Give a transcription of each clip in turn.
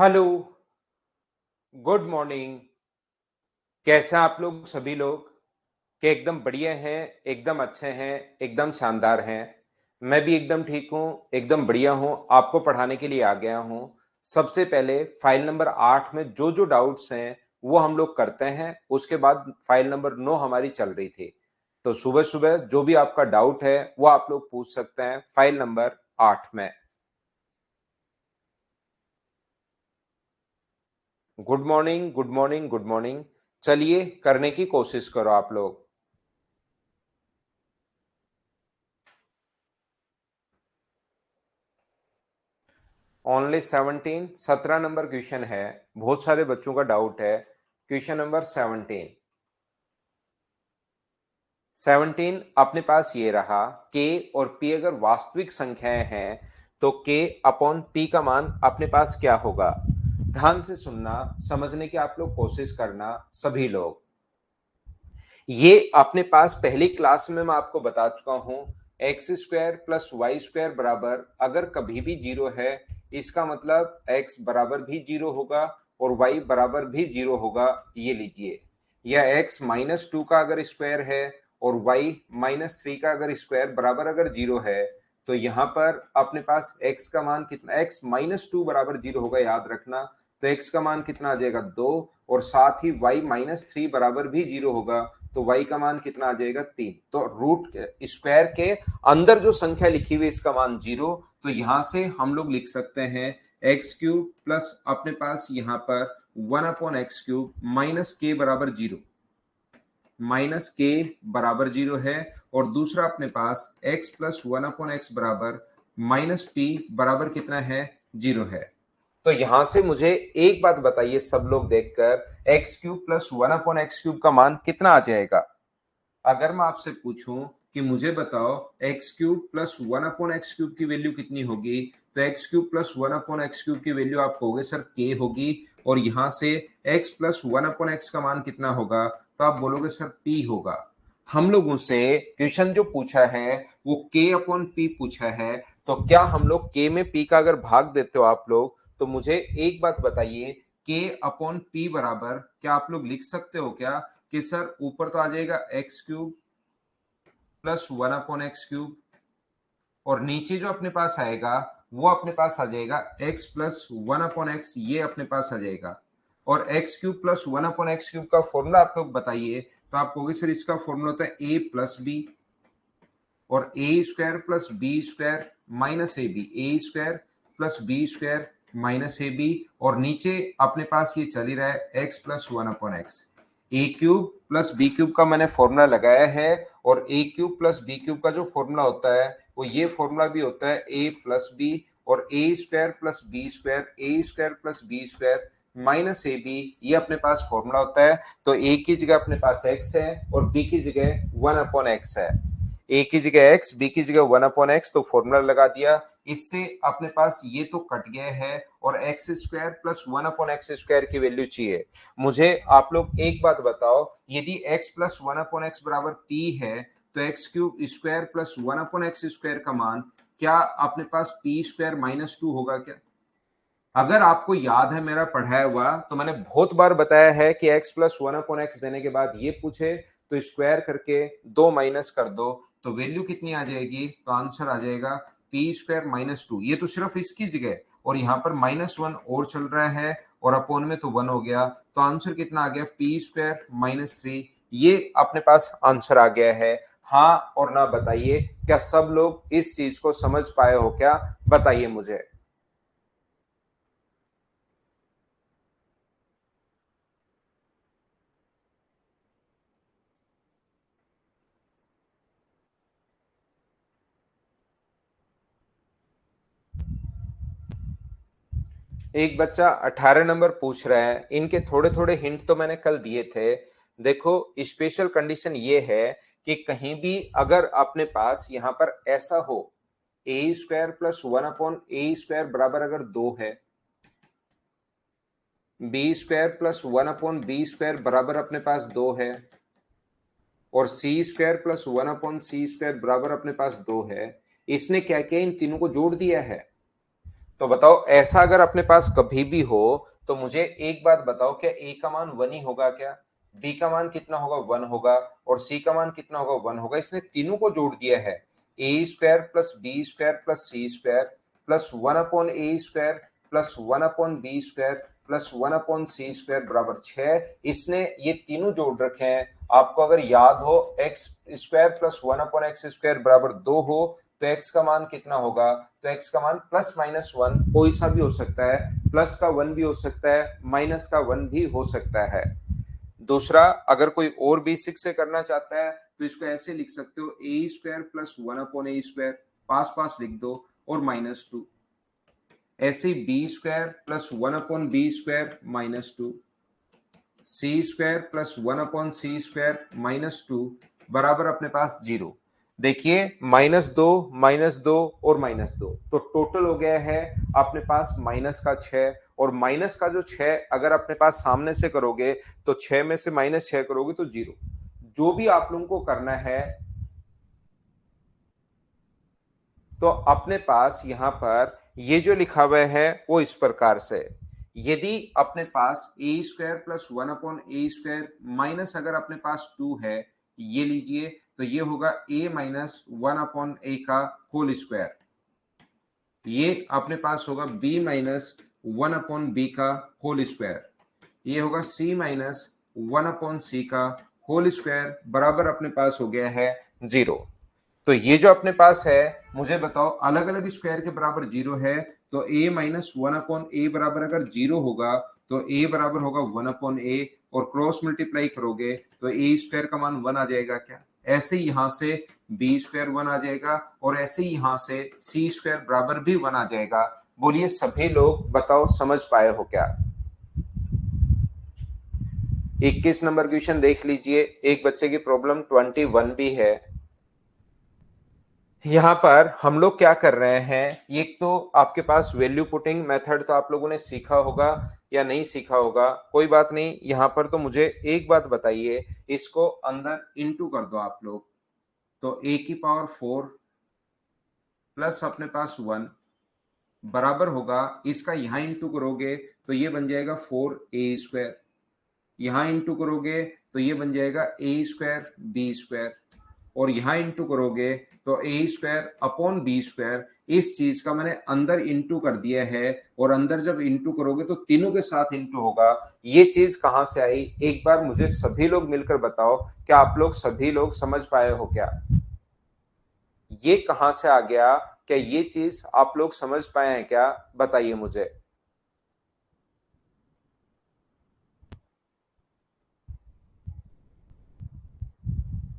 Hello, good morning. कैसे हैं आप लोग सभी लोग? कि एकदम बढ़िया हैं, एकदम अच्छे हैं, एकदम शानदार हैं। मैं भी एकदम ठीक हूँ, एकदम बढ़िया हूँ, आपको पढ़ाने के लिए आ गया हूँ। सबसे पहले फाइल नंबर 8 में जो डाउट्स हैं, वो हम लोग करते हैं। उसके बाद फाइल नंबर 9 हमारी चल रही थी। तो सुबह-सुबह जो भी आपका डाउट है, वो आप लोग पूछ सकते हैं फाइल नंबर 8 में। Good morning, good morning, good morning. चलिए करने की कोशिश करो आप लोग। ओनली 17, 17 नंबर क्वेश्चन है। बहुत सारे बच्चों का डाउट है। Question number 17। 17 अपने पास ये रहा, के और पी अगर वास्तविक संख्याएं हैं तो के अपॉन पी का मान अपने पास क्या होगा? ध्यान से सुनना, समझने की आप लोग कोशिश करना सभी लोग। ये अपने पास पहली क्लास में मैं आपको बता चुका हूं। X square plus y square बराबर अगर कभी भी जीरो है, इसका मतलब एक्स बराबर भी जीरो होगा और वाई बराबर भी जीरो होगा। ये लीजिए, या एक्स माइनस टू का अगर स्क्वायर है और वाई माइनस थ्री का अगर स्क्वायर बराबर अगर जीरो है, तो यहां पर अपने पास एक्स का मान कितना, एक्स माइनस टू बराबर जीरो होगा, याद रखना। तो एक्स का मान कितना आ जाएगा, दो। और साथ ही वाई माइनस थ्री बराबर भी जीरो होगा, तो y का मान कितना आ जाएगा, तीन। तो रूट स्क्वायर के अंदर जो संख्या लिखी हुई इसका मान जीरो। तो यहां से हम लोग लिख सकते हैं एक्स क्यूब प्लस अपने पास यहां पर one upon x cube minus के बराबर जीरो। माइनस के बराबर जीरो है। और दूसरा अपने पास x plus one upon x बराबर माइनस पी बराबर कितना है, जीरो है। तो यहां से मुझे एक बात बताइए सब लोग देखकर, x cube plus one upon x cube का मान कितना आ जाएगा? अगर मैं आपसे पूछूं कि मुझे बताओ x cube plus one upon x cube की वैल्यू कितनी होगी, तो x cube plus one upon x cube की वैल्यू आप कहोगे सर के होगी। और यहां से x plus one upon x का मान कितना होगा, तो आप बोलोगे सर पी होगा। हम लोगों से क्वेश्चन जो पूछा है वो के अपॉन पी पूछा है। तो क्या हम लोग के में पी का अगर भाग देते हो आप लोग, तो मुझे एक बात बताइए, के अपॉन पी बराबर क्या आप लोग लिख सकते हो क्या कि सर ऊपर तो आ जाएगा x cube plus one upon x cube, और नीचे जो अपने पास आएगा वो अपने पास आ जाएगा x plus one upon x, ये अपने पास आ जाएगा। और x cube plus one upon x cube का फॉर्मूला आप लोग बताइए, तो आप कहोगे सर इसका फॉर्मूला होता है ए प्लस बी, और A square plus B square minus A B, A square plus B square minus A B. और नीचे अपने पास ये चल ही रहा है X plus one upon X. A cube plus B cube का मैंने फॉर्मूला लगाया है, और A cube plus B cube का जो फॉर्मूला होता है वो ये फॉर्मूला भी होता है ए प्लस बी, और A square plus B square, A square plus B square minus A B, ये अपने पास फॉर्मूला होता है। तो ए की जगह अपने पास एक्स है और बी की जगह वन अपॉन एक्स है। ए की जगह एक्स, बी की जगह वन अपॉन एक्स, तो फॉर्मूला लगा दिया। इससे अपने पास ये तो कट गया है, और x square plus one upon x square की वैल्यू चाहिए। मुझे आप लोग एक बात बताओ, यदि x plus one upon x बराबर पी है, तो x cube square plus one upon x square का मान क्या अपने पास पी स्क्वायर माइनस टू होगा क्या? अगर आपको याद है मेरा पढ़ाया हुआ, तो मैंने बहुत बार बताया है कि x plus one upon x देने के बाद ये पूछे तो स्क्वायर करके दो माइनस कर दो, तो वैल्यू कितनी आ जाएगी, तो आंसर आ जाएगा पी स्क्वायर माइनस टू। ये तो सिर्फ इसकी जगह, और यहाँ पर माइनस वन और चल रहा है, और अपॉन में तो वन हो गया, तो आंसर कितना आ गया, पी स्क्वायर माइनस थ्री। ये अपने पास आंसर आ गया है। हाँ और ना बताइए, क्या सब लोग इस चीज को समझ पाए हो क्या? बताइए मुझे। एक बच्चा 18 नंबर पूछ रहा है, इनके थोड़े थोड़े हिंट तो मैंने कल दिए थे। देखो, स्पेशल कंडीशन ये है कि कहीं भी अगर अपने पास यहां पर ऐसा हो, a square plus one upon A square बराबर अगर दो है, b square plus one upon B square बराबर अपने पास दो है, और c square plus one upon सी स्क्वायर बराबर अपने पास दो है। इसने क्या किया, इन तीनों को जोड़ दिया है। तो बताओ ऐसा अगर अपने पास कभी भी हो तो मुझे एक बात बताओ, क्या ए का मान 1 ही होगा क्या? बी का मान कितना होगा? 1 होगा। और सी का मान कितना होगा? 1 होगा। इसने तीनों को जोड़ दिया है, A square plus B square plus C square plus 1 upon A square plus 1 upon B square plus 1 upon C square बराबर 6। इसने ये तीनों जोड़ रखे हैं। आपको अगर याद हो x square plus 1 upon x square बराबर 2 हो तो एक्स का मान कितना होगा? तो एक्स का मान प्लस माइनस 1 कोई सा भी हो सकता है, प्लस का 1 भी हो सकता है, माइनस का 1 भी हो सकता है। दूसरा, अगर कोई और बेसिक से करना चाहता है तो इसको ऐसे लिख सकते हो, a square plus 1 upon A square, पास पास लिख दो, और -2। ऐसे b square plus 1 upon B square -2, c square plus 1 upon सी स्क्वायर -2 बराबर अपने पास 0। देखिए -2 -2 और -2, तो टोटल हो गया है अपने पास माइनस का 6। और माइनस का जो 6 अगर अपने पास सामने से करोगे तो 6 में से -6 करोगे तो 0। जो भी आप लोगों को करना है, तो अपने पास यहां पर ये जो लिखा हुआ है वो इस प्रकार से, यदि अपने पास ए स्क्वायर प्लस 1 अपॉन ए स्क्वायर माइनस अगर अपने पास 2 है, ये लीजिए, तो ये होगा ए माइनस 1 अपॉन ए का होल स्क्वायर। ये अपने पास होगा बी माइनस 1 अपॉन बी का होल स्क्वायर। ये होगा सी माइनस 1 अपॉन सी का होल स्क्वायर बराबर अपने पास हो गया है 0। तो ये जो अपने पास है, मुझे बताओ अलग अलग स्क्वायर के बराबर 0 है, तो a माइनस 1 अपॉन ए बराबर अगर 0 होगा तो a बराबर होगा 1 अपॉन ए, और क्रॉस मल्टीप्लाई करोगे तो a स्क्वायर का मान 1 आ जाएगा क्या? ऐसे ही यहां से b स्क्वायर 1 आ जाएगा, और ऐसे ही यहां से c स्क्वायर बराबर भी 1 आ जाएगा। बोलिए सभी लोग बताओ समझ पाए हो क्या? 21 नंबर क्वेश्चन देख लीजिए, एक बच्चे की प्रॉब्लम 21 भी है। यहां पर हम लोग क्या कर रहे हैं, एक तो आपके पास वैल्यू पुटिंग मेथड तो आप लोगों ने सीखा होगा या नहीं सीखा होगा, कोई बात नहीं। यहां पर तो मुझे एक बात बताइए, इसको अंदर इनटू कर दो आप लोग, तो a की पावर 4 प्लस अपने पास 1 बराबर होगा, इसका यहां इंटू करोगे तो ये बन जाएगा 4a स्क्वायर, यहां इंटू करोगे तो ये बन जाएगा ए स्क्वायर बी स्क्वायर, और यहां इंटू करोगे तो ए स्क्वायर अपॉन बी स्क्वायर। इस चीज का मैंने अंदर इंटू कर दिया है, और अंदर जब इंटू करोगे तो तीनों के साथ इंटू होगा। ये चीज कहां से आई, एक बार मुझे सभी लोग मिलकर बताओ, क्या आप लोग सभी लोग समझ पाए हो क्या? ये कहां से आ गया? क्या ये चीज आप लोग समझ पाए हैं क्या? बताइए मुझे।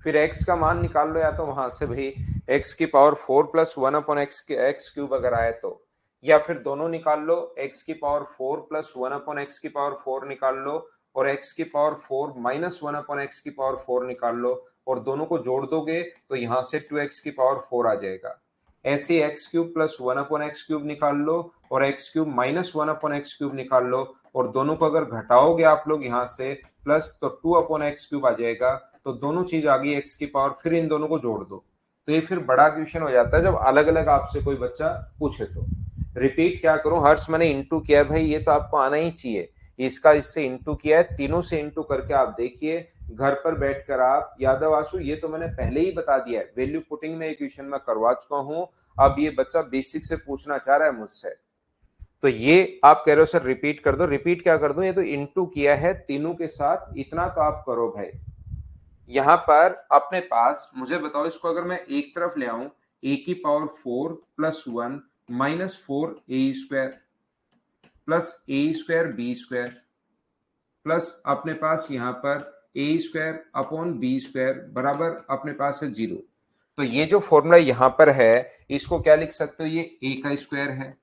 फिर x का मान निकाल लो, या तो वहां से भाई x की power 4 plus 1 upon x cube अगर आए तो, या फिर दोनों निकाल लो, x की पावर 4 प्लस 1 अपॉन एक्स की पावर 4 निकाल लो, और x की पावर 4 माइनस 1 अपॉन एक्स की पावर 4 निकाल लो, और दोनों को जोड़ दोगे तो यहां से 2x की पावर 4 आ जाएगा। ऐसे x cube plus 1 upon x cube निकाल लो, और x cube minus 1 upon x cube निकाल लो, और दोनों को अगर घटाओगे आप लोग यहां से प्लस, तो 2 अपॉन एक्स क्यूब आ जाएगा। तो दोनों चीज आ गई एक्स की पावर, फिर इन दोनों को जोड़ दो, तो ये फिर बड़ा क्वेश्चन हो जाता है जब अलग अलग आपसे कोई बच्चा पूछे तो। रिपीट क्या करूं हर्ष, मैंने इंटू किया भाई, ये तो आपको आना ही चाहिए। इसका इससे इंटू किया है, तीनों से इंटू करके आप देखिए घर पर बैठकर आप। यादव आंसू, ये तो मैंने पहले ही बता दिया है, वैल्यू पुटिंग में एक क्वेश्चन में करवा चुका हूं। अब ये बच्चा बेसिक से पूछना चाह रहा है मुझसे, तो ये आप कह रहे हो सर रिपीट कर दो। रिपीट क्या कर दो, ये तो इंटू किया है तीनों के साथ, इतना तो आप करो भाई। यहां पर अपने पास मुझे बताओ, इसको अगर मैं एक तरफ ले आऊं, ए की पावर 4 प्लस 1 माइनस 4 ए स्क्वायर प्लस ए स्क्वायर बी स्क्वायर प्लस अपने पास यहां पर ए स्क्वायर अपॉन बी स्क्वायर बराबर अपने पास है 0। तो ये जो फॉर्मूला यहां पर है, इसको क्या लिख सकते हो, ये ए का स्क्वायर है,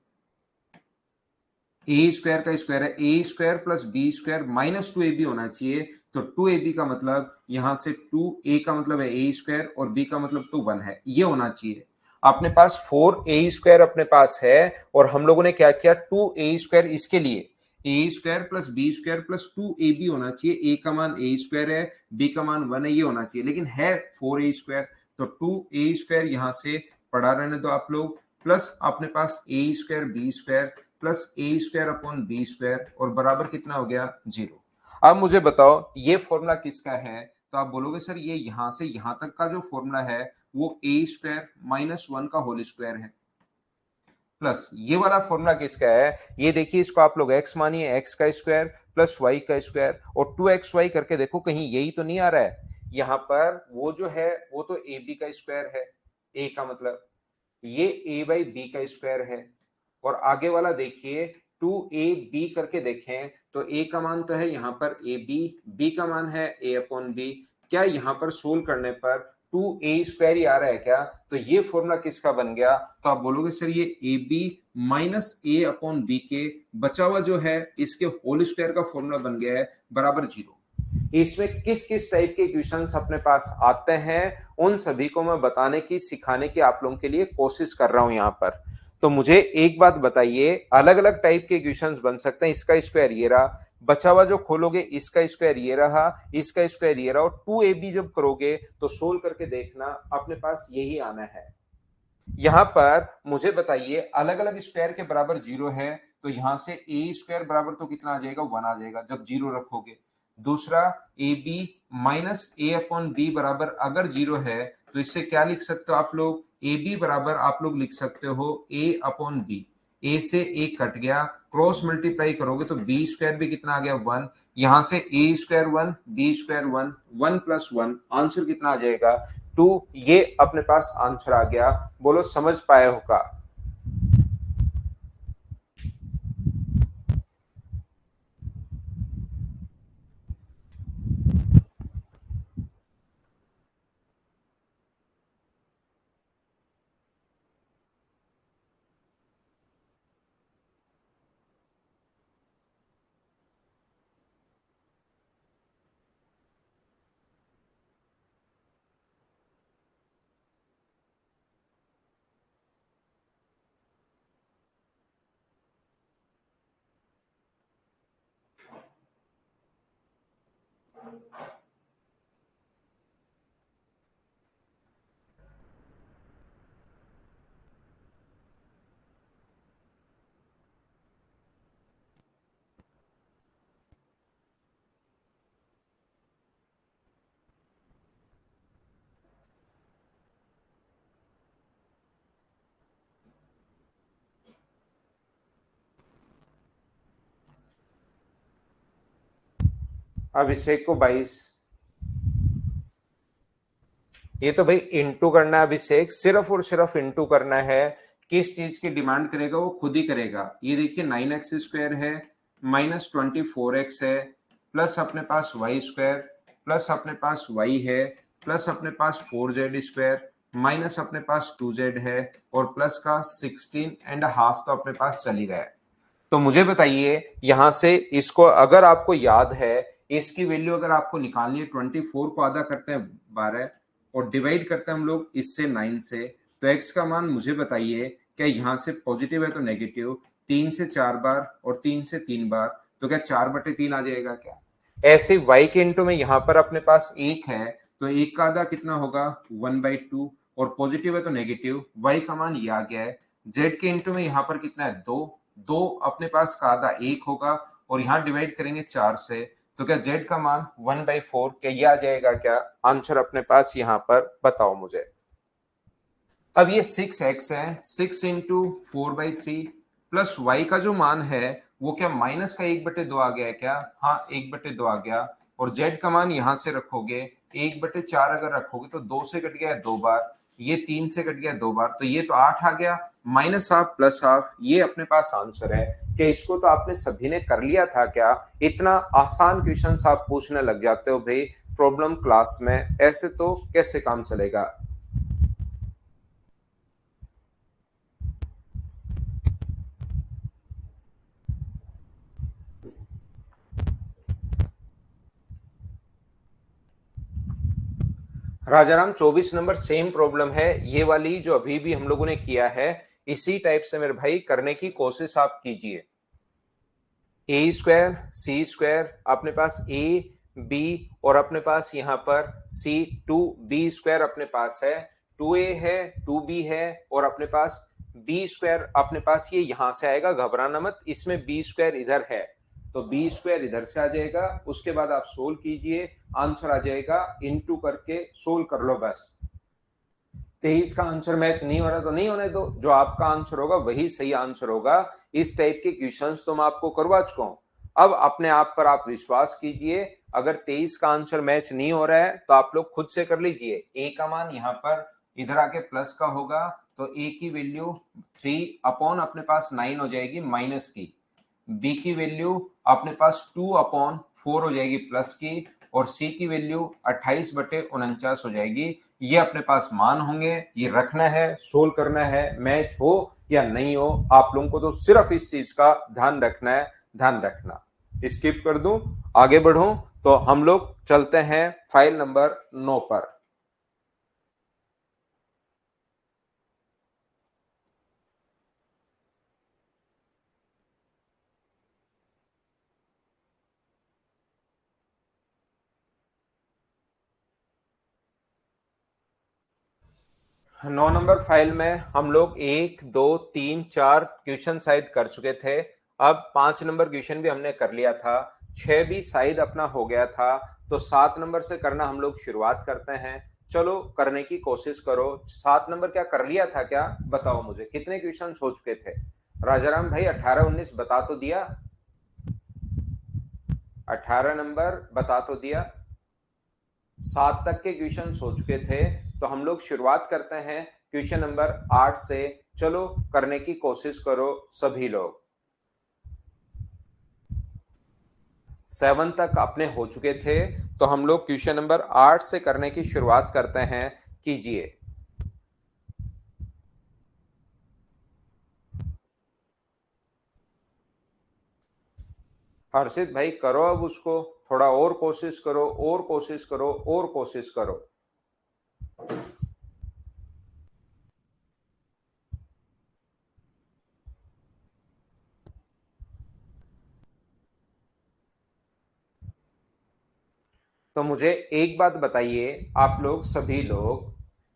ए स्क्वायर का स्क्वायर है, A square plus B square minus 2ab होना चाहिए। तो 2ab का मतलब यहां से 2a का मतलब है ए स्क्वायर, और b का मतलब तो 1 है, ये होना चाहिए। अपने पास 4a स्क्वायर अपने पास है, और हम लोगों ने क्या किया, 2a स्क्वायर, इसके लिए A square plus B square plus 2ab होना चाहिए। a का मान a स्क्वायर है, b का मान 1 है, ये होना चाहिए, लेकिन है 4a स्क्वायर। तो 2a स्क्वायर यहां से पढ़ा रहने दो आप लोग, प्लस अपने पास ए स्क्वायर बी स्क्वायर प्लस ए स्क्वायर अपॉन बी स्क्वायर और बराबर कितना हो गया 0। अब मुझे बताओ ये फॉर्मूला किसका है? तो आप बोलोगे सर ये यहां से यहां तक का जो फॉर्मूला है वो ए स्क्वायर माइनस 1 का होल स्क्वायर है, प्लस ये वाला फॉर्मूला किसका है? ये देखिए इसको आप लोग x मानिए, x का स्क्वायर प्लस y का स्क्वायर और 2xy करके देखो कहीं यही तो नहीं आ रहा है। यहां पर वो जो है वो तो ए बी का स्क्वायर है, a का मतलब ये a बाई बी का स्क्वायर है और आगे वाला देखिए 2ab करके देखें तो a का मान तो है यहाँ पर ab, b का मान है a अपॉन b। क्या यहाँ पर सोल्व करने पर 2a स्क्वायर ही आ रहा है क्या? तो ये फॉर्मूला किसका बन गया? तो आप बोलोगे सर ये ab minus a upon b के बचा हुआ जो है इसके होल स्क्वायर का फॉर्मूला बन गया है बराबर 0। इसमें किस किस टाइप के इक्वेशंस अपने पास आते हैं उन सभी को मैं बताने की सिखाने की आप लोगों के लिए कोशिश कर रहा हूं यहाँ पर। तो मुझे एक बात बताइए, अलग अलग टाइप के इक्वेशंस बन सकते हैं। इसका स्क्वायर ये रहा, बचा हुआ जो खोलोगे इसका स्क्वायर ये रहा, इसका स्क्वायर ये रहा और 2ab जब करोगे तो सोल्व करके देखना अपने पास यही आना है। यहां पर मुझे बताइए अलग अलग स्क्वायर के बराबर 0 है तो यहां से ए स्क्वायर बराबर तो कितना आ जाएगा 1 आ जाएगा जब 0 रखोगे। दूसरा a B minus a upon b बराबर अगर 0 है तो इससे क्या लिख सकते हो आप लोग? ए बी बराबर आप लोग लिख सकते हो ए अपॉन बी। ए से ए कट गया, क्रॉस मल्टीप्लाई करोगे तो बी स्क्वायर भी कितना आ गया 1। यहां से A square 1 B square 1, 1 plus 1 answer कितना आ जाएगा 2। ये अपने पास आंसर आ गया। बोलो समझ पाए हो का? अभिषेक को 22। ये तो भाई इंटू करना है अभिषेक, सिर्फ और सिर्फ इंटू करना है। किस चीज की डिमांड करेगा वो खुद ही करेगा। ये देखिए 9x स्क्वायर है माइनस 24x है प्लस अपने पास वाई स्क्वायर प्लस अपने पास y है प्लस अपने पास 4z स्क्वायर माइनस अपने पास 2z है और प्लस का 16.5 तो अपने पास चल ही रहा है। तो मुझे बताइए यहां से इसको अगर आपको याद है इसकी वैल्यू अगर आपको निकालनी है 24 को आधा करते हैं 12 और डिवाइड करते हैं हम लोग इससे 9 से, तो x का मान मुझे बताइए क्या यहाँ से पॉजिटिव है तो नेगेटिव 3 से 4 बार और 3 से 3 बार तो क्या 4/3 आ जाएगा क्या? ऐसे y के इंटू में यहाँ पर अपने पास 1 है तो 1 का आधा कितना होगा 1/2 और पॉजिटिव है तो नेगेटिव y का मान ये आ गया है। z के इंटू में यहाँ पर कितना है 2, 2 अपने पास का आधा 1 होगा और यहाँ डिवाइड करेंगे 4 से तो क्या z का मान 1/4 क्या ये आ जाएगा क्या? आंसर अपने पास यहाँ पर बताओ मुझे। अब ये 6x है, 6 इंटू 4/3 प्लस y का जो मान है वो क्या माइनस का 1/2 आ गया है क्या? हाँ 1/2 आ गया और z का मान यहां से रखोगे 1/4 अगर रखोगे तो 2 से कट गया 2 बार, ये 3 से कट गया 2 बार तो ये तो 8 आ गया माइनस हाफ प्लस हाफ ये अपने पास आंसर है। क्या इसको तो आपने सभी ने कर लिया था क्या? इतना आसान क्वेश्चन आप पूछने लग जाते हो भाई प्रॉब्लम क्लास में, ऐसे तो कैसे काम चलेगा? राजाराम 24 नंबर सेम प्रॉब्लम है, ये वाली जो अभी भी हम लोगों ने किया है इसी टाइप से मेरे भाई करने की कोशिश आप कीजिए। ए स्क्वायर सी स्क्वायर अपने पास ए बी और अपने पास यहां पर सी 2b स्क्वायर अपने पास है, 2a है 2b है और अपने पास बी स्क्वायर अपने पास ये यहां से आएगा, घबराना मत, इसमें बी स्क्वायर इधर है तो बी स्क्वायर इधर से आ जाएगा। उसके बाद आप सोल्व कीजिए, आंसर आ जाएगा, इनटू करके सोल्व कर लो बस। 23 का आंसर मैच नहीं हो रहा तो नहीं होने दो, जो आपका आंसर होगा वही सही आंसर होगा। इस टाइप के क्वेश्चंस तो मैं आपको करवा चुका हूं। अब अपने आप पर आप विश्वास कीजिए, अगर 23 का आंसर मैच नहीं हो रहा है तो आप लोग खुद से कर लीजिए। ए का मान यहाँ पर इधर आके प्लस का होगा तो ए की वैल्यू 3 अपॉन अपने पास 9 हो जाएगी माइनस की, बी की वैल्यू अपने पास 2/4 हो जाएगी प्लस की, और सी की वैल्यू 28/49 हो जाएगी। ये अपने पास मान होंगे, ये रखना है, सोल्व करना है, मैच हो या नहीं हो आप लोगों को तो सिर्फ इस चीज का ध्यान रखना है। ध्यान रखना, स्किप कर दूं, आगे बढ़ूं तो हम लोग चलते हैं फाइल नंबर 9 पर। 9 नंबर फाइल में हम लोग 1 2 3 4 क्वेश्चन शायद कर चुके थे। अब 5 नंबर क्वेश्चन भी हमने कर लिया था, 6 भी शायद अपना हो गया था, तो 7 नंबर से करना हम लोग शुरुआत करते हैं। चलो करने की कोशिश करो। 7 नंबर क्या कर लिया था क्या, बताओ मुझे कितने क्वेश्चन हो चुके थे। राजाराम भाई 18 19 बता तो दिया, 18 नंबर बता तो दिया। 7 तक के क्वेश्चन हो चुके थे तो हम लोग शुरुआत करते हैं क्वेश्चन नंबर 8 से। चलो करने की कोशिश करो सभी लोग। 7 तक अपने हो चुके थे तो हम लोग क्वेश्चन नंबर 8 से करने की शुरुआत करते हैं, कीजिए। हर्षित भाई करो अब उसको, थोड़ा और कोशिश करो, और कोशिश करो, और कोशिश करो। तो मुझे एक बात बताइए आप लोग सभी लोग,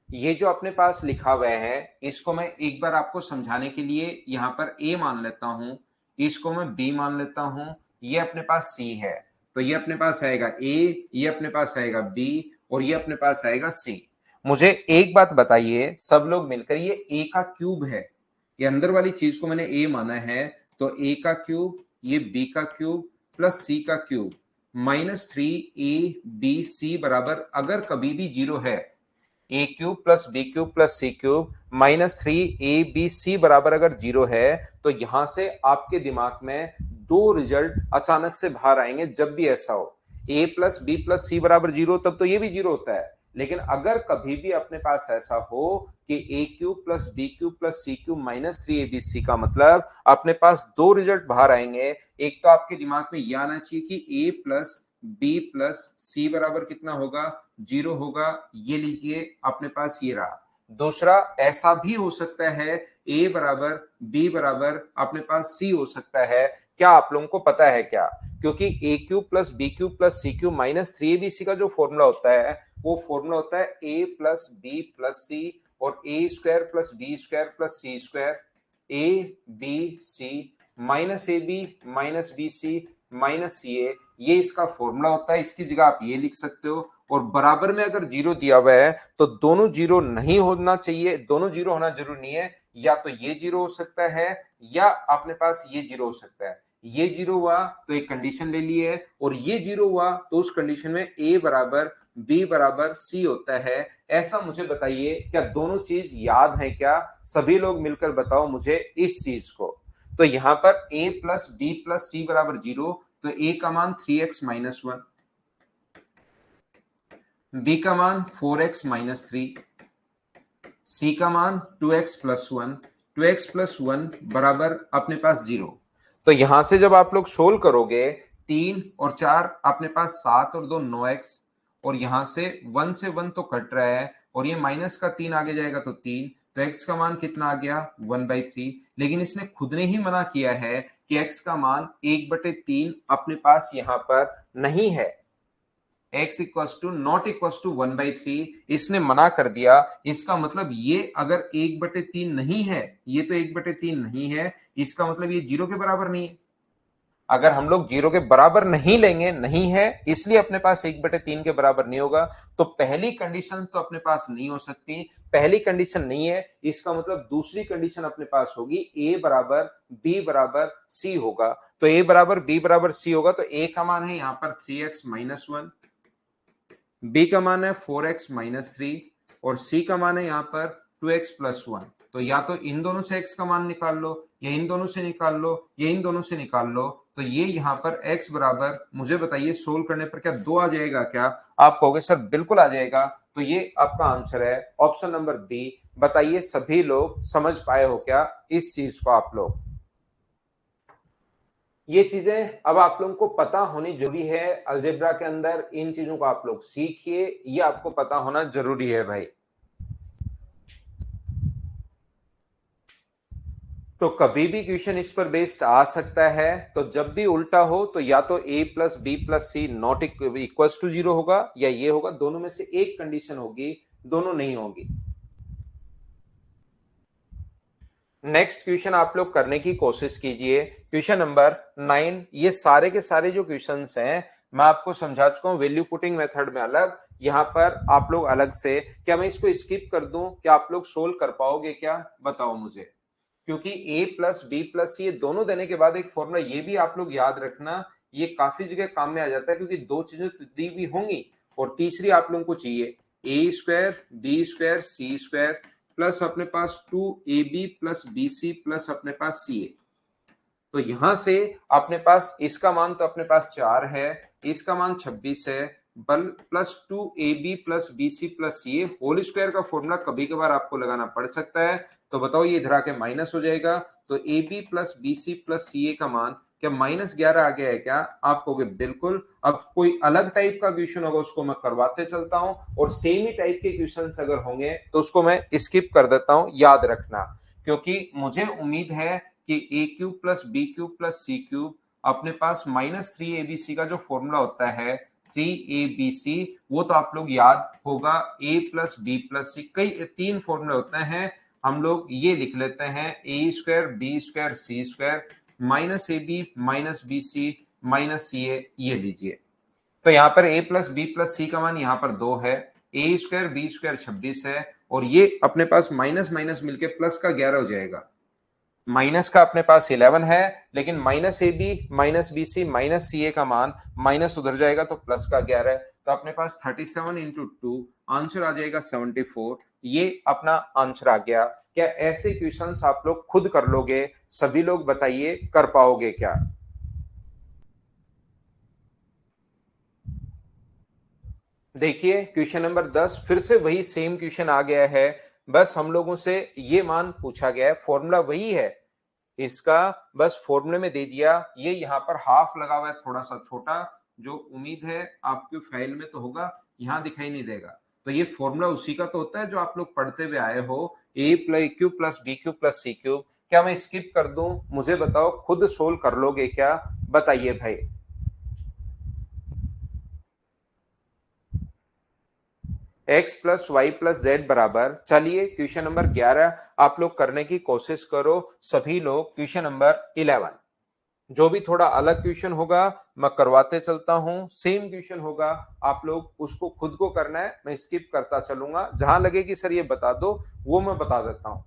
ये जो अपने पास लिखा हुआ है इसको मैं एक बार आपको समझाने के लिए यहां पर ए मान लेता हूं, इसको मैं बी मान लेता हूं, ये अपने पास सी है, तो ये अपने पास आएगा ए, ये अपने पास आएगा बी, और ये अपने पास आएगा सी। मुझे एक बात बताइए सब लोग मिलकर, ये ए का क्यूब है, ये अंदर वाली चीज को मैंने ए माना है, तो ए का क्यूब, ये बी का क्यूब प्लस सी का क्यूब -3ab बराबर, अगर कभी भी जीरो है, A cube plus B cube plus C cube -3abc बराबर अगर जीरो है, तो यहां से आपके दिमाग में दो रिजल्ट अचानक से बाहर आएंगे जब भी ऐसा हो। ए प्लस बी प्लस सी बराबर जीरो, तब तो ये भी जीरो होता है। लेकिन अगर कभी भी अपने पास ऐसा हो कि A cube plus B cube plus C cube -3abc, का मतलब अपने पास दो रिजल्ट बाहर आएंगे। एक तो आपके दिमाग में यह आना चाहिए कि ए प्लस बी प्लस सी बराबर कितना होगा, जीरो होगा। ये लीजिए अपने पास ये रहा। दूसरा ऐसा भी हो सकता है ए बराबर बी बराबर अपने पास सी हो सकता है। क्या आप लोगों को पता है क्या, क्योंकि A cube plus B cube plus C cube -3abc का जो फॉर्मूला होता है वो फॉर्मूला होता है ए प्लस बी प्लस सी और A square plus B square plus C square, A B C minus A B minus B C minus C A, ये इसका फॉर्मूला होता है। इसकी जगह आप ये लिख सकते हो। और बराबर में अगर जीरो दिया हुआ है तो दोनों जीरो नहीं होना चाहिए, दोनों जीरो होना जरूरी नहीं है, या तो ये जीरो हो सकता है या अपने पास ये जीरो हो सकता है। ये जीरो हुआ तो एक कंडीशन ले ली है, और ये जीरो हुआ तो उस कंडीशन में ए बराबर बी बराबर सी होता है। ऐसा मुझे बताइए क्या दोनों चीज याद है क्या, सभी लोग मिलकर बताओ मुझे इस चीज को। तो यहां पर a प्लस बी प्लस सी बराबर जीरो, तो a का मान 3x-1, b का मान 4x-3, c का मान 2x+1, 2x+1 बराबर अपने पास जीरो। तो यहां से जब आप लोग सोल्व करोगे 3 और 4 अपने पास 7 और 2 9x, और यहां से 1 से 1 तो कट रहा है, और ये माइनस का 3 आगे जाएगा तो 3, तो x का मान कितना आ गया 1/3। लेकिन इसने खुद ने ही मना किया है कि x का मान 1/3 अपने पास यहां पर नहीं है। x equals to not equals to 1/3, इसने मना कर दिया। इसका मतलब ये अगर 1/3 नहीं है, ये तो 1/3 नहीं है, इसका मतलब ये 0 के बराबर नहीं है। अगर हम लोग 0 के बराबर नहीं लेंगे, नहीं है, इसलिए अपने पास 1/3 के बराबर नहीं होगा। तो पहली कंडीशन तो अपने पास नहीं हो सकती, पहली कंडीशन नहीं है, इसका मतलब दूसरी कंडीशन अपने पास होगी a बराबर b बराबर c होगा। तो a बराबर b बराबर c होगा, तो a का मान है यहां पर 3x-1, b का मान है 4x-3 और c का मान है यहां पर 2x+1। तो या तो इन दोनों से x का मान निकाल लो, या इन दोनों से निकाल लो, या इन दोनों से निकाल लो। तो ये यहां पर x बराबर, मुझे बताइए सोल्व करने पर क्या 2 आ जाएगा क्या? आप कहोगे सर बिल्कुल आ जाएगा। तो ये आपका आंसर है ऑप्शन नंबर बी। बताइए सभी लोग समझ पाए हो क्या इस चीज को? आप लोग ये चीजें अब आप लोगों को पता होनी जरूरी है। अलजेब्रा के अंदर इन चीजों को आप लोग सीखिए, ये आपको पता होना जरूरी है भाई। तो कभी भी क्वेश्चन इस पर बेस्ड आ सकता है। तो जब भी उल्टा हो तो या तो a plus B plus c not equal to 0 होगा, या ये होगा, दोनों में से एक कंडीशन होगी, दोनों नहीं होगी। नेक्स्ट क्वेश्चन आप लोग करने की कोशिश कीजिए, क्वेश्चन नंबर 9। ये सारे के सारे जो क्वेश्चंस हैं मैं आपको समझा चुका हूं वैल्यू पुटिंग मेथड में अलग, यहां पर आप लोग अलग से। क्या मैं इसको स्किप कर दूं? क्या आप लोग सोल्व कर पाओगे क्या? बताओ मुझे। क्योंकि a प्लस बी प्लस सी ये दोनों देने के बाद एक फॉर्मूला, ये भी आप लोग याद रखना, ये काफी जगह काम में आ जाता है, क्योंकि दो चीजें तो दी भी होंगी और तीसरी आप लोगों को चाहिए। A square B square C square plus अपने पास 2ab plus B C plus अपने पास सी ए। तो यहां से अपने पास इसका मान तो अपने पास 4 है, इसका मान 26 है, बल plus 2ab plus B C plus C A whole square का फॉर्मूला कभी कभार आपको लगाना पड़ सकता है। तो बताओ ये इधर आके माइनस हो जाएगा। तो A B plus B C plus C A का मान क्या -11 आ गया है क्या? आप कहोगे बिल्कुल। अब कोई अलग टाइप का क्वेश्चन होगा उसको मैं करवाते चलता हूं, और सेम ही टाइप के क्वेश्चन अगर होंगे तो उसको मैं स्किप कर देता हूं, याद रखना। क्योंकि मुझे उम्मीद है कि A cube plus B cube plus C cube अपने पास -3abc का जो फॉर्मूला होता है 3abc, वो तो आप लोग याद होगा। a प्लस बी प्लस सी, कई 3 फॉर्मूले होते हैं, हम लोग ये लिख लेते हैं A square B square C square minus A B minus B C minus C A, ये लीजिए। तो यहाँ पर a plus B plus C का मान यहाँ पर 2 है, ए स्क्वायर बी स्क्वायर 26 है, और ये अपने पास माइनस माइनस मिलके प्लस का 11 हो जाएगा। माइनस का अपने पास 11 है, लेकिन minus A B minus B C minus C A का मान माइनस उधर जाएगा तो प्लस का 11 है। तो अपने पास 37 इंटू 2 आंसर आ जाएगा 74। ये अपना आंसर आ गया। क्या ऐसे क्वेश्चंस आप लोग खुद कर लोगे? सभी लोग बताइए कर पाओगे क्या? देखिए क्वेश्चन नंबर 10 फिर से वही सेम क्वेश्चन आ गया है। बस हम लोगों से ये मान पूछा गया है, फॉर्मूला वही है इसका, बस फॉर्मूले में दे दिया। ये यहाँ पर हाफ लगा हुआ है, थोड़ा सा छोटा, जो उम्मीद है आपके फाइल में तो होगा, यहाँ दिखाई नहीं देगा। तो ये फॉर्मूला उसी का तो होता है जो आप लोग पढ़ते हुए आए हो, A plus Q plus B cube plus C cube. क्या मैं स्किप कर दूं? मुझे बताओ, खुद सोल्व कर लोगे क्या? बताइए भाई। X plus Y plus z बराबर, चलिए क्वेश्चन नंबर 11 आप लोग करने की कोशिश करो। सभी लोग क्वेश्चन नंबर 11, जो भी थोड़ा अलग क्वेश्चन होगा मैं करवाते चलता हूं, सेम क्वेश्चन होगा, आप लोग उसको खुद को करना है, मैं स्किप करता चलूंगा, जहां लगे कि सर ये बता दो वो मैं बता देता हूं।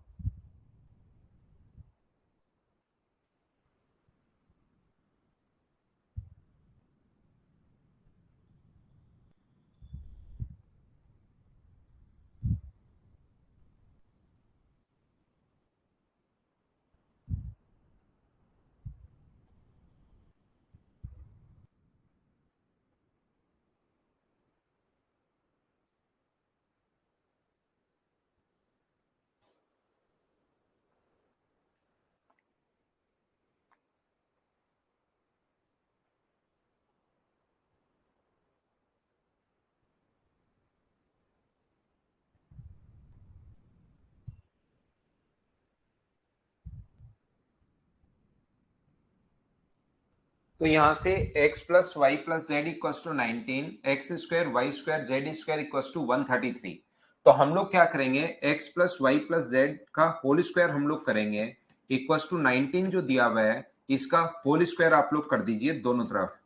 तो यहां से x plus Y plus z equal to 19, x square y square z square equal to 133। तो हम लोग क्या करेंगे, x plus Y plus z का होल स्क्वायर हम लोग करेंगे इक्व टू 19 जो दिया हुआ है इसका होल स्क्वायर आप लोग कर दीजिए दोनों तरफ।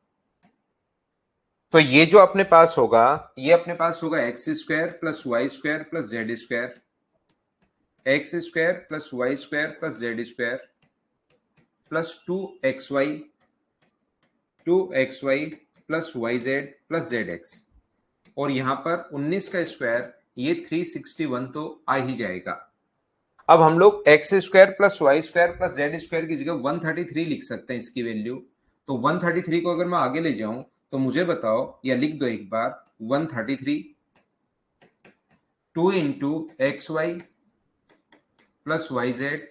तो ये जो अपने पास होगा ये अपने पास होगा x square plus y square plus z square, x square plus y square plus z square plus 2xy plus y z plus z x. और यहां पर 19 का स्क्वायर ये 361 तो आ ही जाएगा। अब हम लोग x square plus y square plus z square की जगह 133 लिख सकते हैं इसकी वैल्यू। तो 133 को अगर मैं आगे ले जाऊं तो मुझे बताओ, या लिख दो एक बार, 133 2 into x y plus y z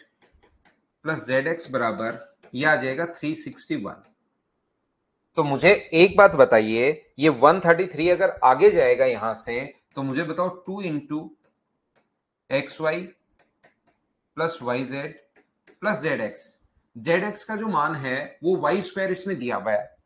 plus z x बराबर यह आ जाएगा 361। तो मुझे एक बात बताइए, ये 133 अगर आगे जाएगा यहां से तो मुझे बताओ 2 into x y plus y z plus z x. Z x का जो मान है वो वाई स्क्वायर इसने दिया हुआ है,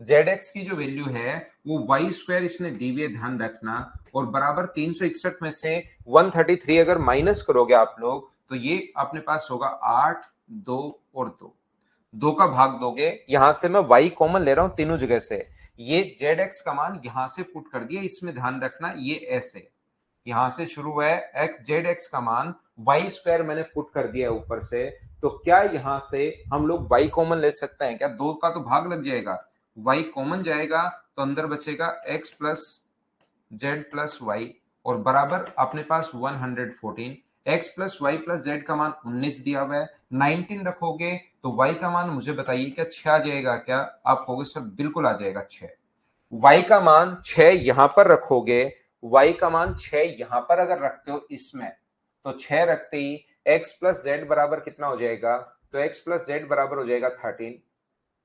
जेड एक्स की जो वैल्यू है वो वाई स्क्वायर इसने दी हुई है, ध्यान रखना। और बराबर 361 में से 133 अगर माइनस करोगे आप लोग तो ये अपने पास होगा 8, 2 और 2, 2 का भाग दोगे। यहां से मैं y कॉमन ले रहा हूं तीनों जगह से, ये जेड एक्स का मान यहां से पुट कर दिया, इसमें ध्यान रखना ये ऐसे यहां से शुरू हुआ है एक्स, जेड एक्स का मान वाई स्क्वायर मैंने पुट कर दिया है ऊपर से। तो क्या यहां से हम लोग y कॉमन ले सकते हैं क्या? 2 का तो भाग लग जाएगा, y कॉमन जाएगा तो अंदर बचेगा x plus z plus y और बराबर अपने पास 114। X plus Y plus z का मान 19 दिया हुआ है, 19 रखोगे तो y का मान मुझे बताइए क्या 6 आ जाएगा क्या? आप कहोगे सर बिल्कुल आ जाएगा 6। y का मान 6 यहां पर रखोगे, y का मान 6 यहां पर अगर रखते हो इसमें तो 6 रखते ही x प्लस जेड बराबर कितना हो जाएगा? तो x प्लस जेड बराबर हो जाएगा 13।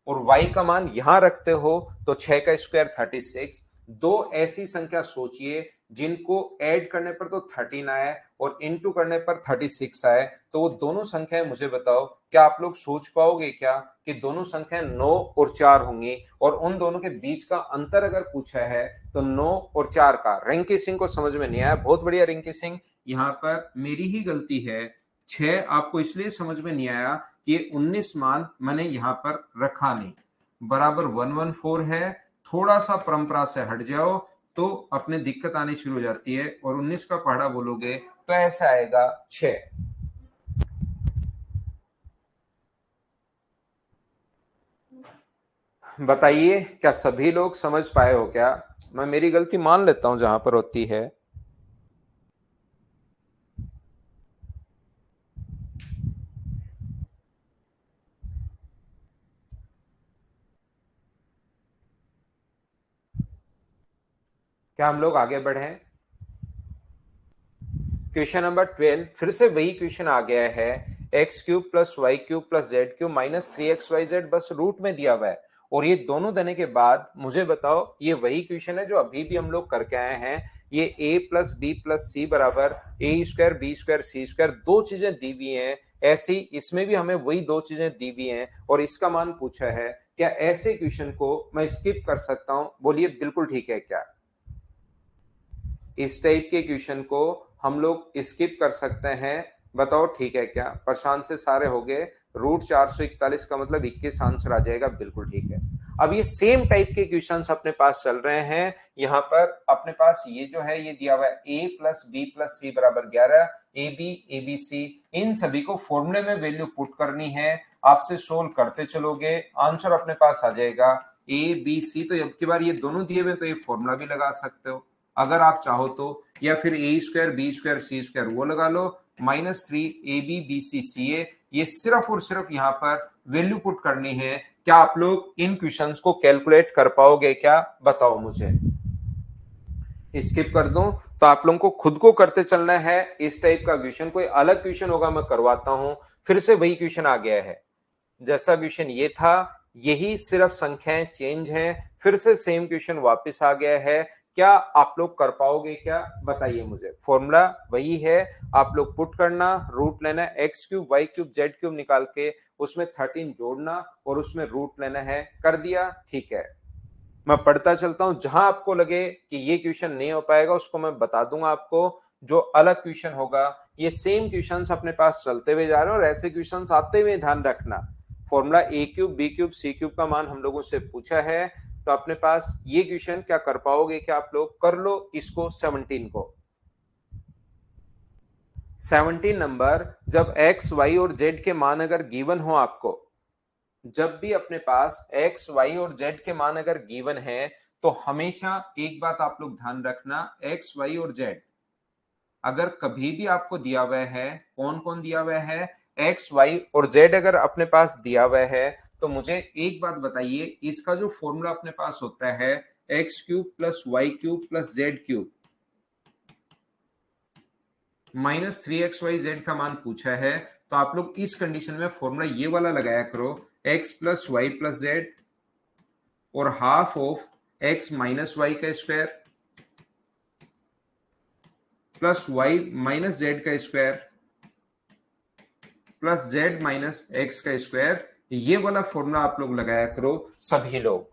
और y का मान यहां रखते हो तो 6 का स्क्वायर 36। दो ऐसी संख्या सोचिए जिनको ऐड करने पर तो 13 आए और इनटू करने पर 36 आए, तो वो दोनों संख्याएं मुझे बताओ क्या आप लोग सोच पाओगे क्या कि दोनों संख्याएं 9 और 4 होंगी? और उन दोनों के बीच का अंतर अगर पूछा है तो 9 और 4 का। रिंकी सिंह को समझ में नहीं आया, बहुत बढ़िया रिंकी सिंह, यहाँ पर मेरी ही गलती है। 6 आपको इसलिए समझ में नहीं आया कि 19 मान मैंने यहां पर रखा नहीं, बराबर 114 है। थोड़ा सा परंपरा से हट जाओ तो अपने दिक्कत आनी शुरू हो जाती है और 19 का पहाड़ा बोलोगे तो ऐसा आएगा 6। बताइए क्या सभी लोग समझ पाए हो क्या? मैं मेरी गलती मान लेता हूं जहां पर होती है। क्या हम लोग आगे बढ़े? क्वेश्चन नंबर 12 फिर से वही क्वेश्चन आ गया है, x cube plus Y cube plus Z cube minus 3xyz बस रूट में दिया हुआ है। और ये दोनों देने के बाद मुझे बताओ, ये वही क्वेश्चन है जो अभी भी हम लोग करके आए हैं। ये a प्लस बी प्लस सी बराबर ए स्क्वायर बी स्क्वायर सी स्क्वायर, दो चीजें दी हुई हैं। ऐसी इसमें भी हमें वही दो चीजें दी हुई हैं और इसका मान पूछा है। क्या ऐसे क्वेश्चन को मैं स्किप कर सकता हूं? बोलिए बिल्कुल ठीक है क्या? इस टाइप के क्वेश्चन को हम लोग स्किप कर सकते हैं? बताओ ठीक है क्या? प्रशांत से सारे हो गए। रूट 441 का मतलब 21 आंसर आ जाएगा, बिल्कुल ठीक है। अब ये सेम टाइप के क्वेश्चंस अपने पास चल रहे हैं। यहाँ पर अपने पास ये जो है ये दिया हुआ है a प्लस बी प्लस सी बराबर 11, ए बी सी, इन सभी को फॉर्मूले में वैल्यू पुट करनी है। आपसे सोल्व करते चलोगे आंसर अपने पास आ जाएगा ए बी सी। तो अब की बार ये दोनों दिए हुए तो ये फॉर्मूला भी लगा सकते हो अगर आप चाहो तो, या फिर ए स्क्वायर बी स्क्वायर सी स्क्वायर वो लगा लो, -3 ए बी सी सी ए। ये सिर्फ और सिर्फ यहाँ पर वैल्यू पुट करनी है। क्या आप लोग इन क्वेश्चंस को कैलकुलेट कर पाओगे क्या? बताओ मुझे। स्किप कर दूं तो आप लोगों को खुद को करते चलना है इस टाइप का क्वेश्चन। कोई अलग क्वेश्चन होगा मैं करवाता हूं। फिर से वही क्वेश्चन आ गया है, जैसा क्वेश्चन ये था यही सिर्फ संख्याएं चेंज हैं। फिर से सेम क्वेश्चन वापस आ गया है। क्या आप लोग कर पाओगे क्या? बताइए मुझे। फॉर्मूला वही है, आप लोग पुट करना, रूट लेना, x cube y cube z cube निकाल के उसमें 13 जोड़ना और उसमें रूट लेना है। कर दिया, ठीक है। मैं पढ़ता चलता हूं, जहां आपको लगे कि ये क्वेश्चन नहीं हो पाएगा उसको मैं बता दूंगा आपको, जो अलग क्वेश्चन होगा। ये सेम क्वेश्चंस अपने पास चलते हुए जा रहे हैं और ऐसे क्वेश्चंस आते हुए ध्यान रखना। फॉर्मूला ए cube B cube C cube का मान हम लोगों से पूछा है, तो अपने पास ये क्वेश्चन क्या कर पाओगे, क्या आप लोग कर लो इसको 17 को। 17 नंबर, जब एक्स वाई और जेड के मान अगर गिवन हो आपको, जब भी अपने पास एक्स वाई और जेड के मान अगर गिवन है, तो हमेशा एक बात आप लोग ध्यान रखना, एक्स वाई और जेड अगर कभी भी आपको दिया हुआ है, कौन कौन दिया हुआ है, एक्स वाई और जेड अगर अपने पास दिया हुआ है, तो मुझे एक बात बताइए, इसका जो फॉर्मूला अपने पास होता है x cube plus Y cube plus Z cube minus 3xyz का मान पूछा है, तो आप लोग इस कंडीशन में फॉर्मूला ये वाला लगाया करो, x plus Y plus Z और half of x minus Y का square plus Y minus Z का square plus Z minus X का स्क्वायर। ये वाला फॉर्मूला आप लोग लगाया करो सभी लोग,